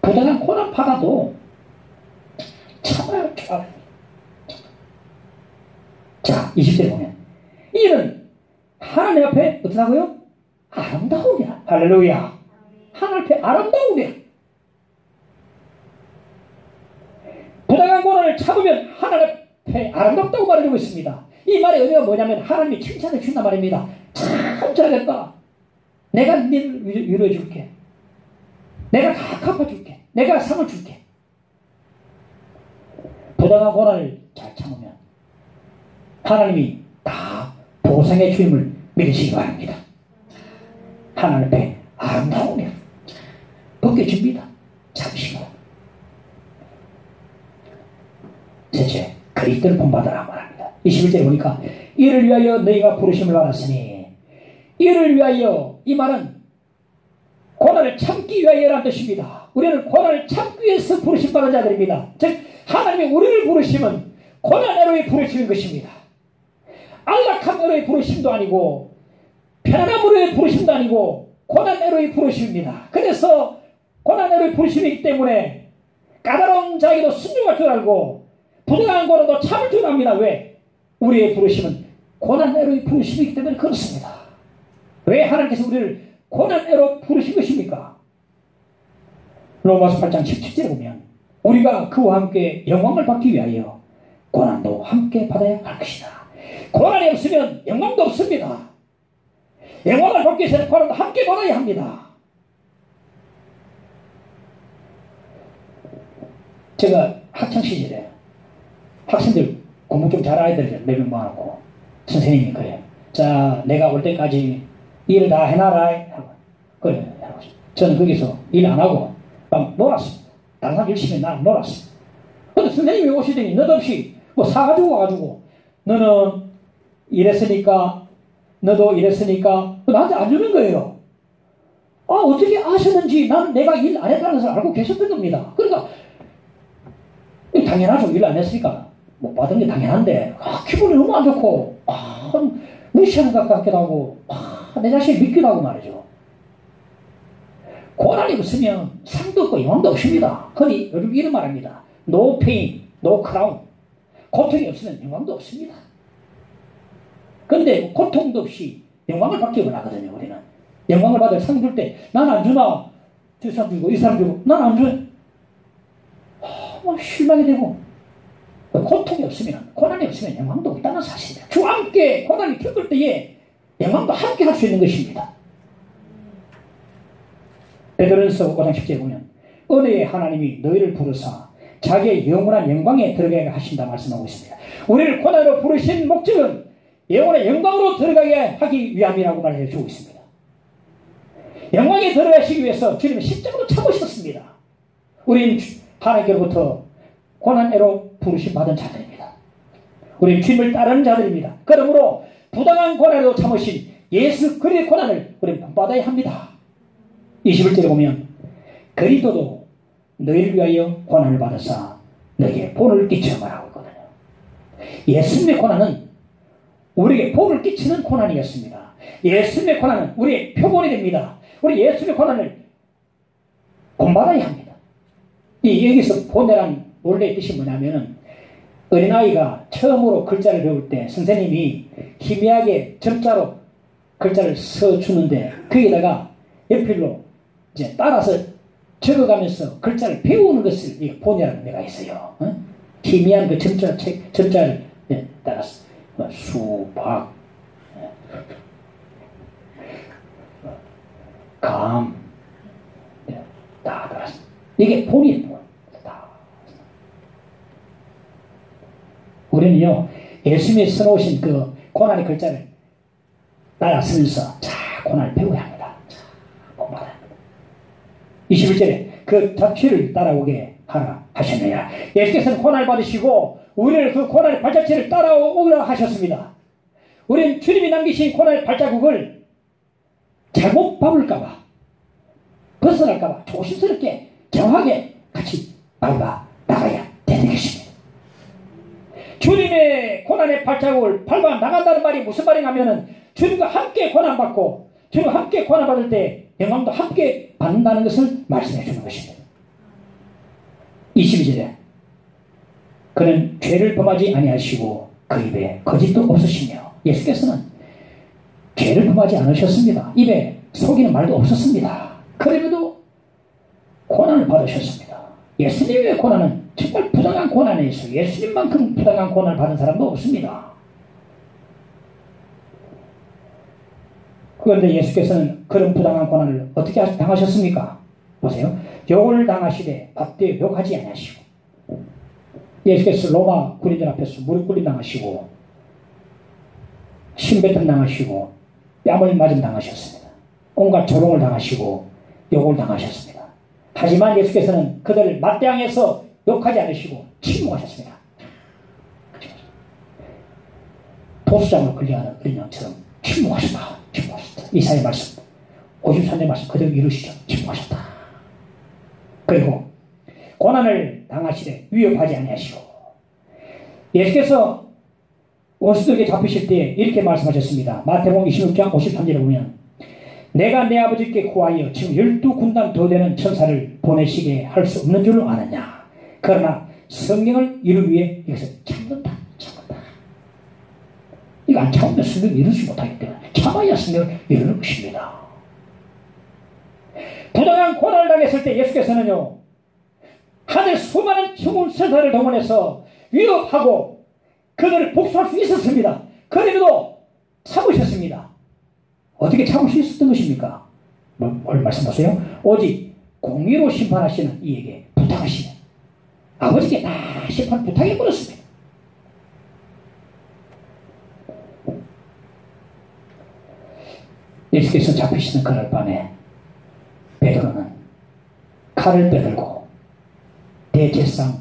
부당한 고난 받아도 참아야 할 줄 알아요. 자, 20절 보면 이는 하나님 앞에 어떠하고요? 아름다움이야. 할렐루야. 하나님 앞에 아름다움이야. 부당한 고난을 참으면 하나님 앞에 아름답다고 말해주고 있습니다. 이 말의 의미가 뭐냐면 하나님이 칭찬해 준단 말입니다. 참 잘했다. 내가 너를 위로해 줄게. 내가 다 갚아줄게. 내가 상을 줄게. 부당한 고난을 잘 참으면 하나님이 다 보상의 주임을 믿으시기 바랍니다. 하나님 앞에 아름다움이 벗겨집니다. 잠시만. 셋째, 그리스도를 본받으라 말합니다. 21절에 보니까 이를 위하여 너희가 부르심을 받았으니, 이를 위하여, 이 말은 고난을 참기 위하여라는 뜻입니다. 우리는 고난을 참기 위해서 부르심 받은 자들입니다. 즉 하나님이 우리를 부르심은 고난으로의 부르심인 것입니다. 안락함으로의 부르심도 아니고 편안함으로의 부르심도 아니고 고난으로의 부르심입니다. 그래서 고난으로의 부르심이기 때문에 까다로운 자에게도 순종할 줄 알고 부당한 고난도 참을 줄 압니다. 왜? 우리의 부르심은 고난으로의 부르심이기 때문에 그렇습니다. 왜 하나님께서 우리를 고난으로 부르신 것입니까? 로마서 8장 17절에 보면 우리가 그와 함께 영광을 받기 위하여 고난도 함께 받아야 할 것이다. 고난이 없으면 영광도 없습니다. 영광을 받기 위해서는 고난도 함께 받아야 합니다. 제가 학창시절에 학생들 공부 좀 잘하는 아이들 몇 명 모아놓고 선생님이 그래요. 자, 내가 올 때까지 일을 다 해놔라. 그래. 저는 거기서 일 안 하고 막 놀았습니다. 다른 사람 열심히 나는 놀았습니다. 근데 선생님이 오시더니 느닷없이 뭐 사가지고 와가지고 너는 이랬으니까 너도 이랬으니까 나한테 안 주는 거예요. 아, 어떻게 아셨는지 나는 내가 일 안 했다는 것을 알고 계셨던 겁니다. 그러니까 당연하죠. 일 안 했으니까 못 받은 게 당연한데 기분이 너무 안 좋고 무시하는 것 같기도 하고 내 자신을 믿기도 하고 말이죠. 고난이 없으면 상도 없고 영광도 없습니다. 흔히 요즘 이런 말 합니다. No pain, no crown. 고통이 없으면 영광도 없습니다. 그런데 고통도 없이 영광을 받기 원하거든요. 우리는 영광을 받을 상 줄 때 난 안 주나 저 사람 주고 이 사람 주고 난 안 줘요. 실망이 되고 고통이 없으면 고난이 없으면 영광도 없다는 사실이다. 주와 함께 고난이 겪을 때에 영광도 함께 할 수 있는 것입니다. 베드로전서 5장 10절에 보면 은혜의 하나님이 너희를 부르사 자기의 영원한 영광에 들어가게 하신다 말씀하고 있습니다. 우리를 고난으로 부르신 목적은 영원한 영광으로 들어가게 하기 위함이라고 말해 주고 있습니다. 영광에 들어가시기 위해서 주님은 십자가로 참으셨습니다. 우리는 하나님께로부터 고난으로 부르심 받은 자들입니다. 우리는 주님을 따르는 자들입니다. 그러므로 부당한 고난으로 참으신 예수 그리스도의 고난을 우리는 본받아야 합니다. 21절에 보면 그리스도도 너희를 위하여 고난을 받으사 너희에게 본을 끼쳐 말하고 있거든요. 예수님의 고난은 우리에게 본을 끼치는 고난이었습니다. 예수님의 고난은 우리의 표본이 됩니다. 우리 예수님의 고난을 본받아야 합니다. 여기서 본이란 원래 뜻이 뭐냐면은 어린아이가 처음으로 글자를 배울 때 선생님이 희미하게 점자로 글자를 써주는데 거기다가 연필로 이제 따라서 적어가면서 글자를 배우는 것을 본이라는 의미가 있어요. 희미한 그 점자를 따라서 수박, 감, 다 따라서 이게 본이에요. 우리는요, 예수님이 써놓으신 그 고난의 글자를 따라 쓰면서 자, 고난을 배워야 합니다. 자, 본받아야 합니다. 21절에 그 잡취를 따라오게 하라 하셨느냐. 예수께서는 고난을 받으시고 우리를 그 고난의 발자취를 따라오라 하셨습니다. 우리는 주님이 남기신 고난의 발자국을 잘못 밟을까봐, 벗어날까봐 조심스럽게 정확하게 같이 밟아 나가야 되는 것입니다. 주님의 고난의 발자국을 밟아 나간다는 말이 무슨 말이냐면은 주님과 함께 고난받고 주님과 함께 고난받을 때 영광도 함께 받는다는 것을 말씀해 주는 것입니다. 22절에 그는 죄를 범하지 아니하시고 그 입에 거짓도 없으시며 예수께서는 죄를 범하지 않으셨습니다. 입에 속이는 말도 없었습니다. 그럼에도 고난을 받으셨습니다. 예수님의 고난은 정말 부당한 고난에 있어요. 예수님만큼 부당한 고난을 받은 사람도 없습니다. 그런데 예수께서는 그런 부당한 고난을 어떻게 당하셨습니까? 보세요. 욕을 당하시되 받되 욕하지 아니하시고, 예수께서 로마 군인들 앞에서 무릎 꿇림 당하시고 신배탄 당하시고 뺨을 맞음 당하셨습니다. 온갖 조롱을 당하시고 욕을 당하셨습니다. 하지만 예수께서는 그들을 맞대항해서 욕하지 않으시고 침묵하셨습니다. 도수장으로 끌려가는 어린 양처럼 침묵하셨다. 침묵하셨다. 이사야의 말씀 53절 말씀 그대로 이루시죠. 침묵하셨다. 그리고 고난을 당하시되 위협하지 아니하시고, 예수께서 원수들에게 잡히실 때 이렇게 말씀하셨습니다. 마태복음 26장 53절에 보면 내가 내 아버지께 구하여 지금 12군단 더 되는 천사를 보내시게 할 수 없는 줄을 아느냐. 그러나 성경을 이루기 위해 이것을 참는다. 이거 안 참으면 성경을 이루지 못하기 때문에 참아야 성경을 이루는 것입니다. 부당한 고난을 당했을 때 예수께서는요, 하늘 수많은 천사를 동원해서 위협하고 그들을 복수할 수 있었습니다. 그래도 참으셨습니다. 어떻게 참을 수 있었던 것입니까? 뭘 말씀하세요? 오직 공의로 심판하시는 이에게 부탁하시면 아버지께 다 심판 부탁해버렸습니다. 예수께서 잡히시는 그날 밤에 베드로는 칼을 빼들고 대제사장의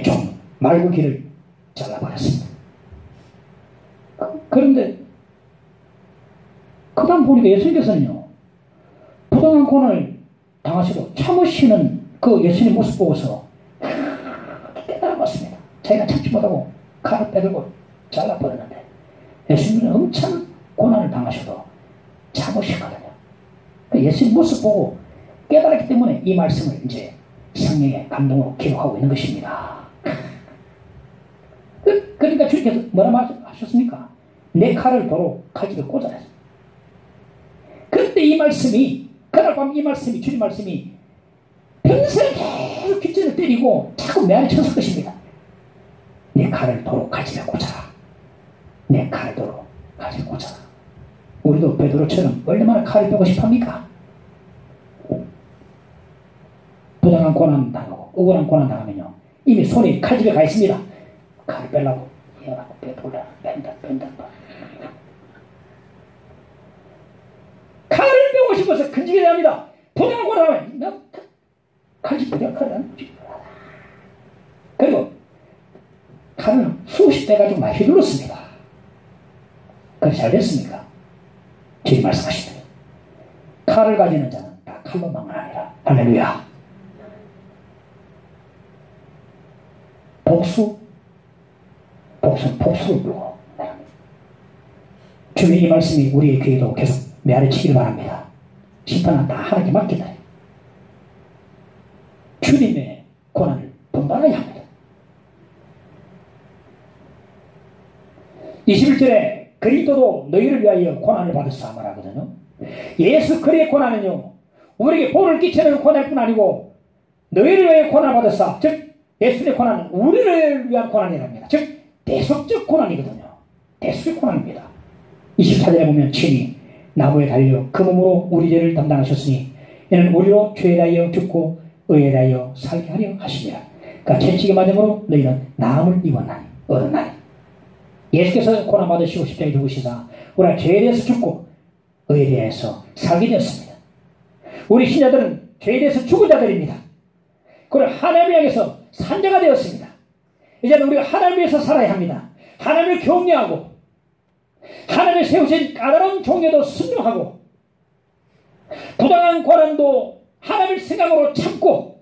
종 말구기를 잘라버렸습니다. 그런데 그 다음 보니까 예수님께서는요, 부당한 고난을 당하시고 참으시는 그 예수님 모습 보고서 깨달아봤습니다. 자기가 참지 못하고 칼을 빼들고 잘라버렸는데 예수님은 엄청 고난을 당하셔도 참으시거든요. 예수님 모습 보고 깨달았기 때문에 이 말씀을 이제 성령의 감동으로 기록하고 있는 것입니다. 그러니까 주님께서 뭐라 말씀하셨습니까? 내 칼을 도로 칼집에 꽂아라. 그때 이 말씀이, 그날 밤 이 말씀이, 주님 말씀이 평생 계속 귓전을 때리고 자꾸 내 안에 쳤을 것입니다. 내 칼을 도로 칼집에 꽂아라. 내 칼을 도로 칼집에 꽂아라. 우리도 베드로처럼 얼마나 칼을 빼고 싶합니까? 부당한 고난 당하고 억울한 고난 당하면요, 이미 손이 칼집에 가 있습니다. 칼을 빼려고 이어라고 빼돌라 뺀다. 칼을 빼고 싶어서 근지게 합니다. 부당한 고난하면 나 칼집 부당 칼을 안 쥐. 그리고 칼을 수십 대 가지고 많이 휘둘렀습니다. 그게 잘 됐습니까? 주님 말씀하십니다. 칼을 가지는 자는 다 칼로 망하리라. 할렐루야. 복수를 불고. 주님의 이 말씀이 우리의 귀에도 계속 메아리치기를 바랍니다. 심판은 다 하나님께 맡기다. 주님의 고난을 분발해야 합니다. 21절에 그리스도도 너희를 위하여 고난을 받으사 말하거든요. 예수 그리스도의 고난은요, 우리에게 복을 끼치는 고난일 뿐 아니고 너희를 위하여 고난을 받으사, 즉 예수의 고난은 우리를 위한 고난이랍니다. 즉 대속적 고난이거든요. 대속적 고난입니다. 24절에 보면 친히 나무에 달려 그 몸으로 우리 죄를 담당하셨으니 이는 우리로 죄에 대하여 죽고 의에 대하여 살게 하려 하시니라. 그러니까 채찍에 맞음으로 너희는 나음을 얻었나니. 예수께서 고난 받으시고 십자가에 죽으시사 우리가 죄에 대해서 죽고 의에 대해서 살게 되었습니다. 우리 신자들은 죄에 대해서 죽은 자들입니다. 그리고 하나님을 향해서 산자가 되었습니다. 이제는 우리가 하나님을 위해서 살아야 합니다. 하나님을 경외하고 하나님을 세우신 까다로운 종에도 순종하고 부당한 고난도 하나님을 생각으로 참고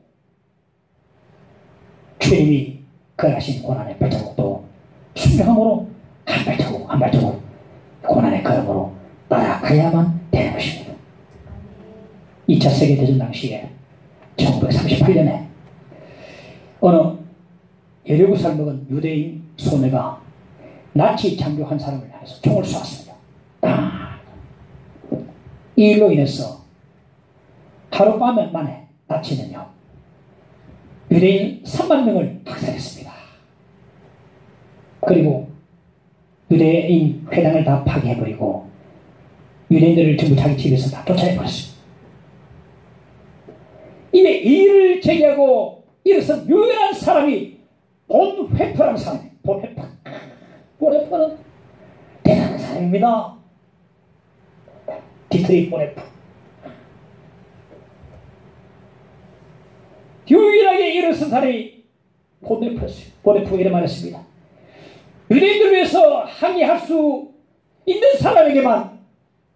주님이 거하신 고난의 발자국도 순종함으로 한 발자국 고난의 걸음으로 따라가야만 되는 것입니다. 2차 세계대전 당시에 1938년에 어느 17살 먹은 유대인 소녀가 나치 장교 한 사람을 향해서 총을 쏘았습니다. 이 일로 인해서 하룻밤 만에 나치는요, 유대인 3만 명을 학살했습니다. 그리고 유대인 회당을 다 파괴해버리고 유대인들을 전부 자기 집에서 다 쫓아내버렸습니다. 이에 이의를 제기하고 일어선 유일한 사람이 본회퍼라는 사람이에요. 본회퍼. 본회퍼는 대단한 사람입니다. 디트리 본회퍼. 유일하게 일어선 사람이 본회퍼였어요. 본회퍼가 이런 말을 했습니다. 유대인들을 위해서 항의할 수 있는 사람에게만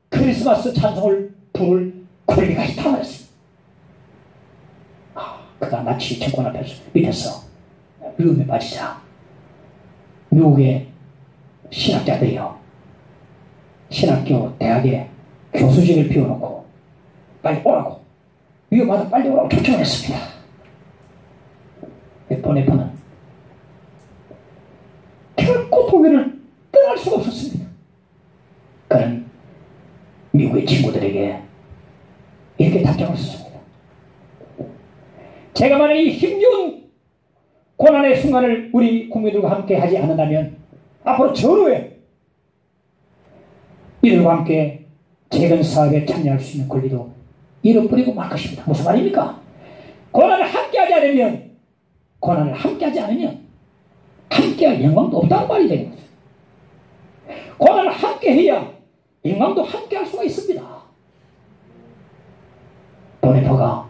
크리스마스 찬송을 부를 권리가 있다고 말했습니다. 그가 나치 정권 밑에서 위험에 빠지자 미국의 신학자들이요, 신학교 대학에 교수직을 비워놓고 빨리 오라고, 위험하다 빨리 오라고 초청을 했습니다. 본회퍼는 결코 독일을 떠날 수가 없었습니다. 그는 미국의 친구들에게 이렇게 답장을 썼습니다. 제가 만약 이 힘겨운 고난의 순간을 우리 국민들과 함께 하지 않는다면 앞으로 전후에 이들과 함께 재건 사업에 참여할 수 있는 권리도 잃어버리고 말 것입니다. 무슨 말입니까? 고난을 함께하지 않으면 함께할 영광도 없다는 말이 되는 거죠. 고난을 함께해야 영광도 함께할 수가 있습니다. 본회퍼가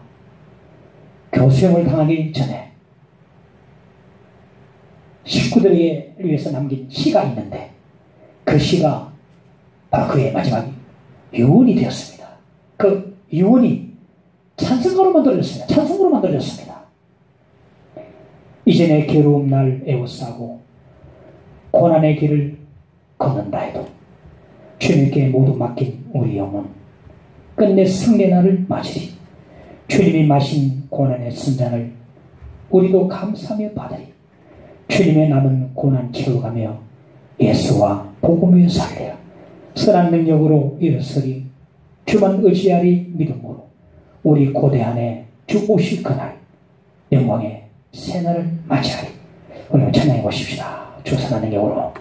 교수형을 당하기 전에 식구들에게 위해서 남긴 시가 있는데 그 시가 바로 그의 마지막 유언이 되었습니다. 그 유언이 찬송가로 만들어졌습니다. 찬송으로 만들어졌습니다. 이제 내 괴로움 날 애워싸고 고난의 길을 걷는다 해도 주님께 모두 맡긴 우리 영혼 끝내 승리의 날을 맞으리. 주님이 마신 고난의 순잔을 우리도 감사하며 받으리. 주님의 남은 고난 채워가며 예수와 복음 위에 살리라. 선한 능력으로 일어서리. 주만 의지하리 믿음으로 우리 고대한에 주 오실 그날 영광의 새날을 맞이하리. 오늘 찬양해 보십시다. 주 선한 능력으로.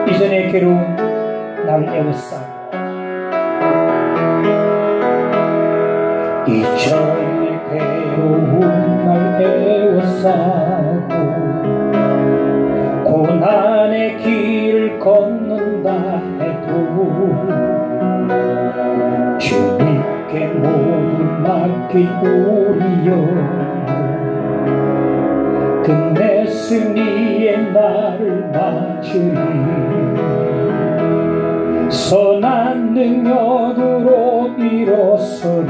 이전의 괴로움 나를 애워싸고 이전의 괴로움 날 애워싸고 고난의 길을 걷는다 해도 주님께 모두 맡긴 우리 영혼 끝내 승리의 날을 맞으리. 선한 능력으로 일어서리.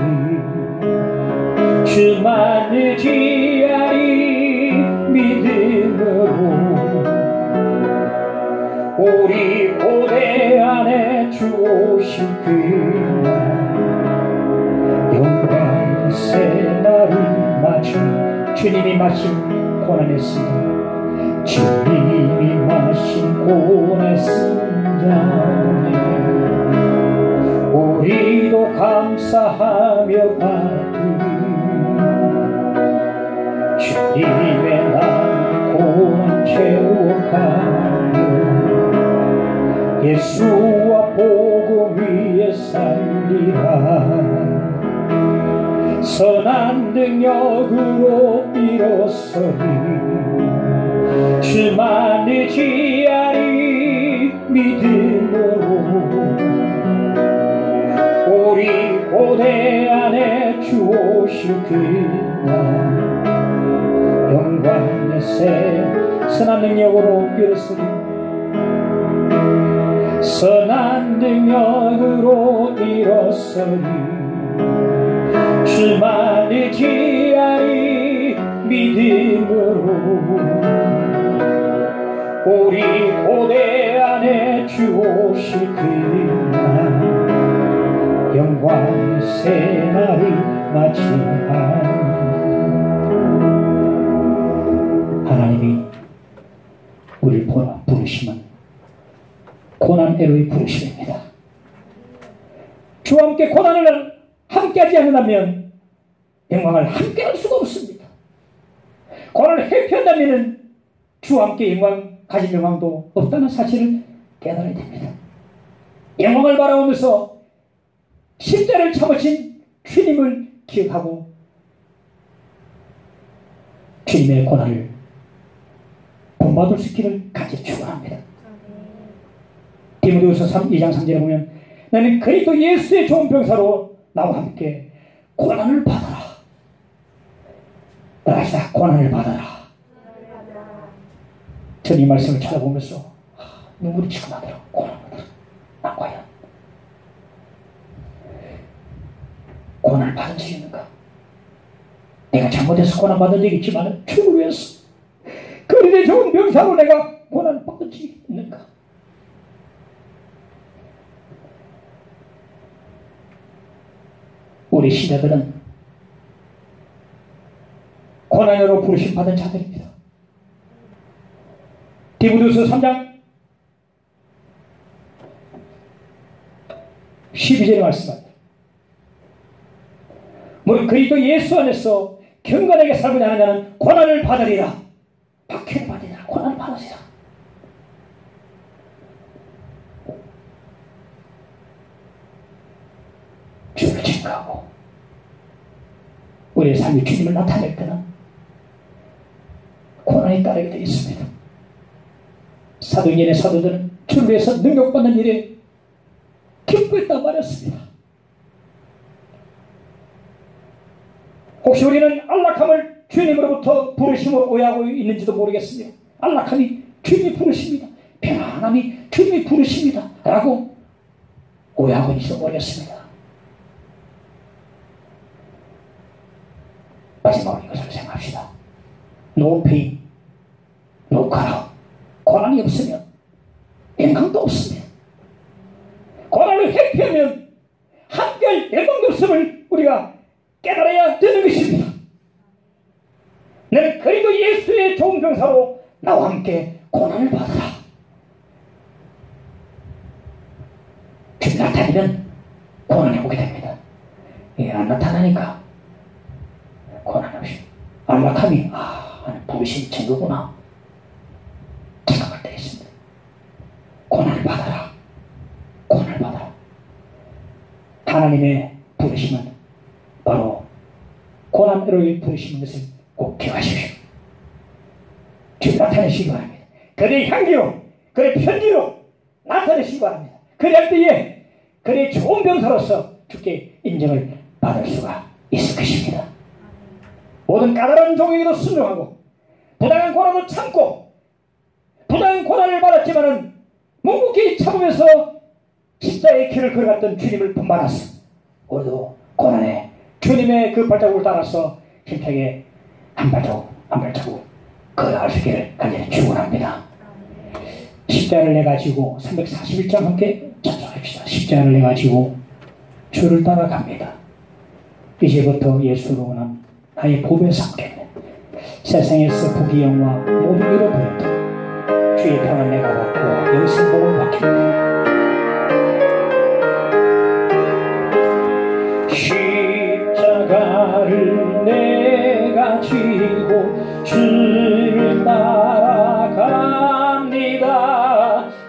주만 의지하리 믿음으로 우리 고대 안에 주 오실 그날 영광의 새날을 맞이. 주님이 마신 고난의 순잔, 주님이 마신 고난의 순잔에 우리도 감사하며 받으리. 주님의 남은 고난 채워가며 예수와 복음 위에 살리라. 선한 능력으로 일어서리. 주만 의지하리 믿음으로 우리 고대 안에 주 오실 그날 영광의 새 선한 능력으로 일어서리. 선한 능력으로 일어서리. 주만 의지하리 믿음으로 우리 고대 안에 주 오실 그날 영광의 새날을 맞이하리. 하나님이 우리를 부르시면 고난 애로의 부르심입니다. 주와 함께 고난을 함께하지 않는다면 영광을 함께할 수가 없습니다. 고난을 회피한다면 주와 함께 영광 가질 영광도 없다는 사실을 깨달아야 됩니다. 영광을 바라보면서 십자를 참으신 주님을 기억하고 주님의 고난을 본받을 수 있기를 간절히 축원합니다. 디모데후서 2장 3절에 보면 나는 그리스도 예수의 좋은 병사로 나와 함께 고난을 받아라. 나가시다 고난을 받아라. 전 이 말씀을 찾아보면서 눈물이 치고 나더라고. 고난을 받아라. 나 과연 고난을 받은 적이 있는가? 내가 잘못해서 고난 받은 적이 있지만 주를 위해서 그리스도의 좋은 병사로 내가 고난을 받은 적이 있는가? 우리 시대들은 고난으로 부르심 받은 자들입니다. 디모데후서 3장 12절에 말씀합니다. 무릇 그리스도 예수 안에서 경건하게 살고자 하는 자는 고난을 받으리라. 박해를 받으리라. 고난을 받으리라. 주를 증거하고 우리의 삶이 주님을 나타낼 때는 고난이 따르게 되어 있습니다. 사도행전의 사도들은 주를 위해서 능력받는 일에 기뻐했다 말했습니다. 혹시 우리는 안락함을 주님으로부터 부르심으로 오해하고 있는지도 모르겠습니다. 안락함이 주님이 부르십니다. 편안함이 주님이 부르십니다. 라고 오해하고 있는지도 모르겠습니다. 마지막으로 이것을 생각합시다. No pain, no sorrow. 고난이 없으면 영광도 없습니다. 고난을 회피하면 한결 영광도 없음을 우리가 깨달아야 되는 것입니다. 너는 그리스도 예수의 좋은 병사로 나와 함께 고난을 받아라. 주님 나타내면 고난이 오게 됩니다. 안 나타나니까 고난이 없이 안락함이 부르신 증거구나 생각할 때 있습니다. 고난을 받아라. 고난을 받아라. 하나님의 부르심은 바로 고난으로의 부르시는 것을 꼭 기억하십시오. 주님 나타내시기 바랍니다. 그의 향기로 그의 편지로 나타내시기 바랍니다. 그럴 때에 그의 좋은 병사로서 주께 인정을 받을 수가 있을 것입니다. 모든 까다로운 종에게도 순종하고 부당한 고난을 참고 부당한 고난을 받았지만은 묵묵히 참으면서 십자가의 길을 걸어갔던 주님을 본받았어. 우리도 고난에 주님의 그 발자국을 따라서 힘차게 한 발자국 한 발자국 걸어갈 수 있기를 간절히 축원합니다. 십자가를 내가지고 341장 함께 찬송합시다. 십자가를 내가지고 주를 따라갑니다. 이제부터 예수로 원함 나의 보배 삼겠네. 세상에서 부귀영화 모두 잃어버렸다. 주의 평안 내가 받고 영생복을 받겠네. 십자가를 내가 지고 주를 따라갑니다.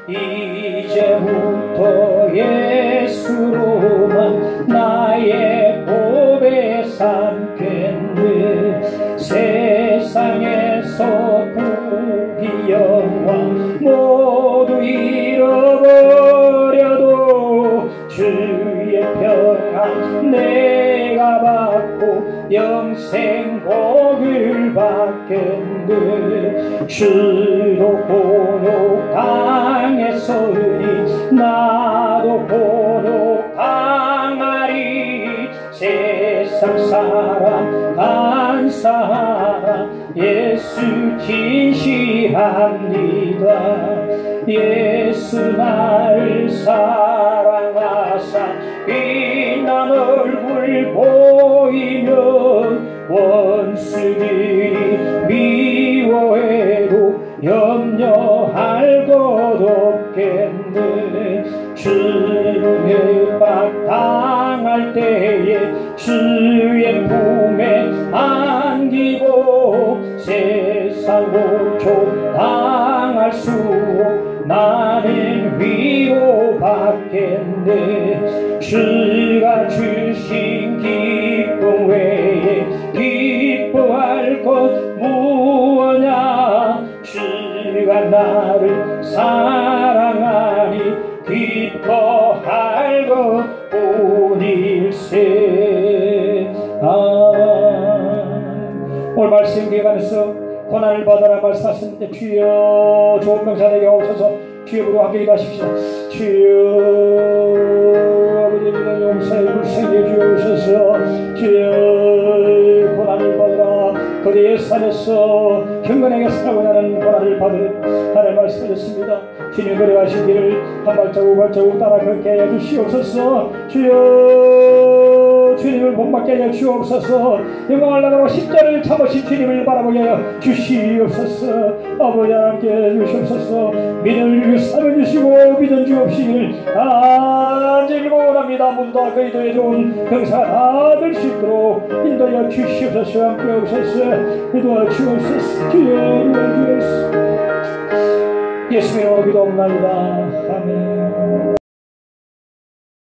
이제부터 예수로만 나의 보배 삼겠네. 세상에서 부귀영화 모두 잃어버려도 주의 평안 내가 받고 영생 복을 받겠네. 주도 곤혹 당했으니 나도 곤혹 당하리. 세상 사람 감사하라. 예수 진실합니다. 예수 나를 사랑하사 빛난 얼굴 보이면 원수들이 미워해도 염려할 것 없겠네. 주는 핍박 당할 때에 주의 품에 안기고 당할수록 나는 위로받겠네. 주가 주신 기쁨 외에 기뻐할 것 무엇냐. 주가 나를 사랑하니 기뻐할 것 뿐일세. 오늘 말씀 기간에서 고난을 받아라 말씀하셨는데, 주여 좋은 병사에게 오셔서 주여 부르고 함께 기도하십시오. 주여 아버지 믿음 용서에 불쌍히 주옵소서. 주여 고난을 받으라. 그대의 산에서 경건하게 살아가고자 하는 고난을 받으는 하나님 말씀하셨습니다. 주님 그리하신 길을 한 발자국 발자국 따라 걷게 하여 주시옵소서. 주여 주님을 본받게 하여 주옵소서. 영광을 나누고 십자를 참으신 주님을 바라보게 하여 주시옵소서. 아버지 함께 주시옵소서. 믿음을 살아주시고 믿음 주옵시기를 간절히 원합니다. 모두 다 그리스도의 좋은 병사가 다 될 수 있도록 인도하여 주시옵소서. 함께 하옵소서. 인도하여 주옵소서. 주여 인도하여 주옵소서. 예수의 이름으로 기도합니다. 아멘.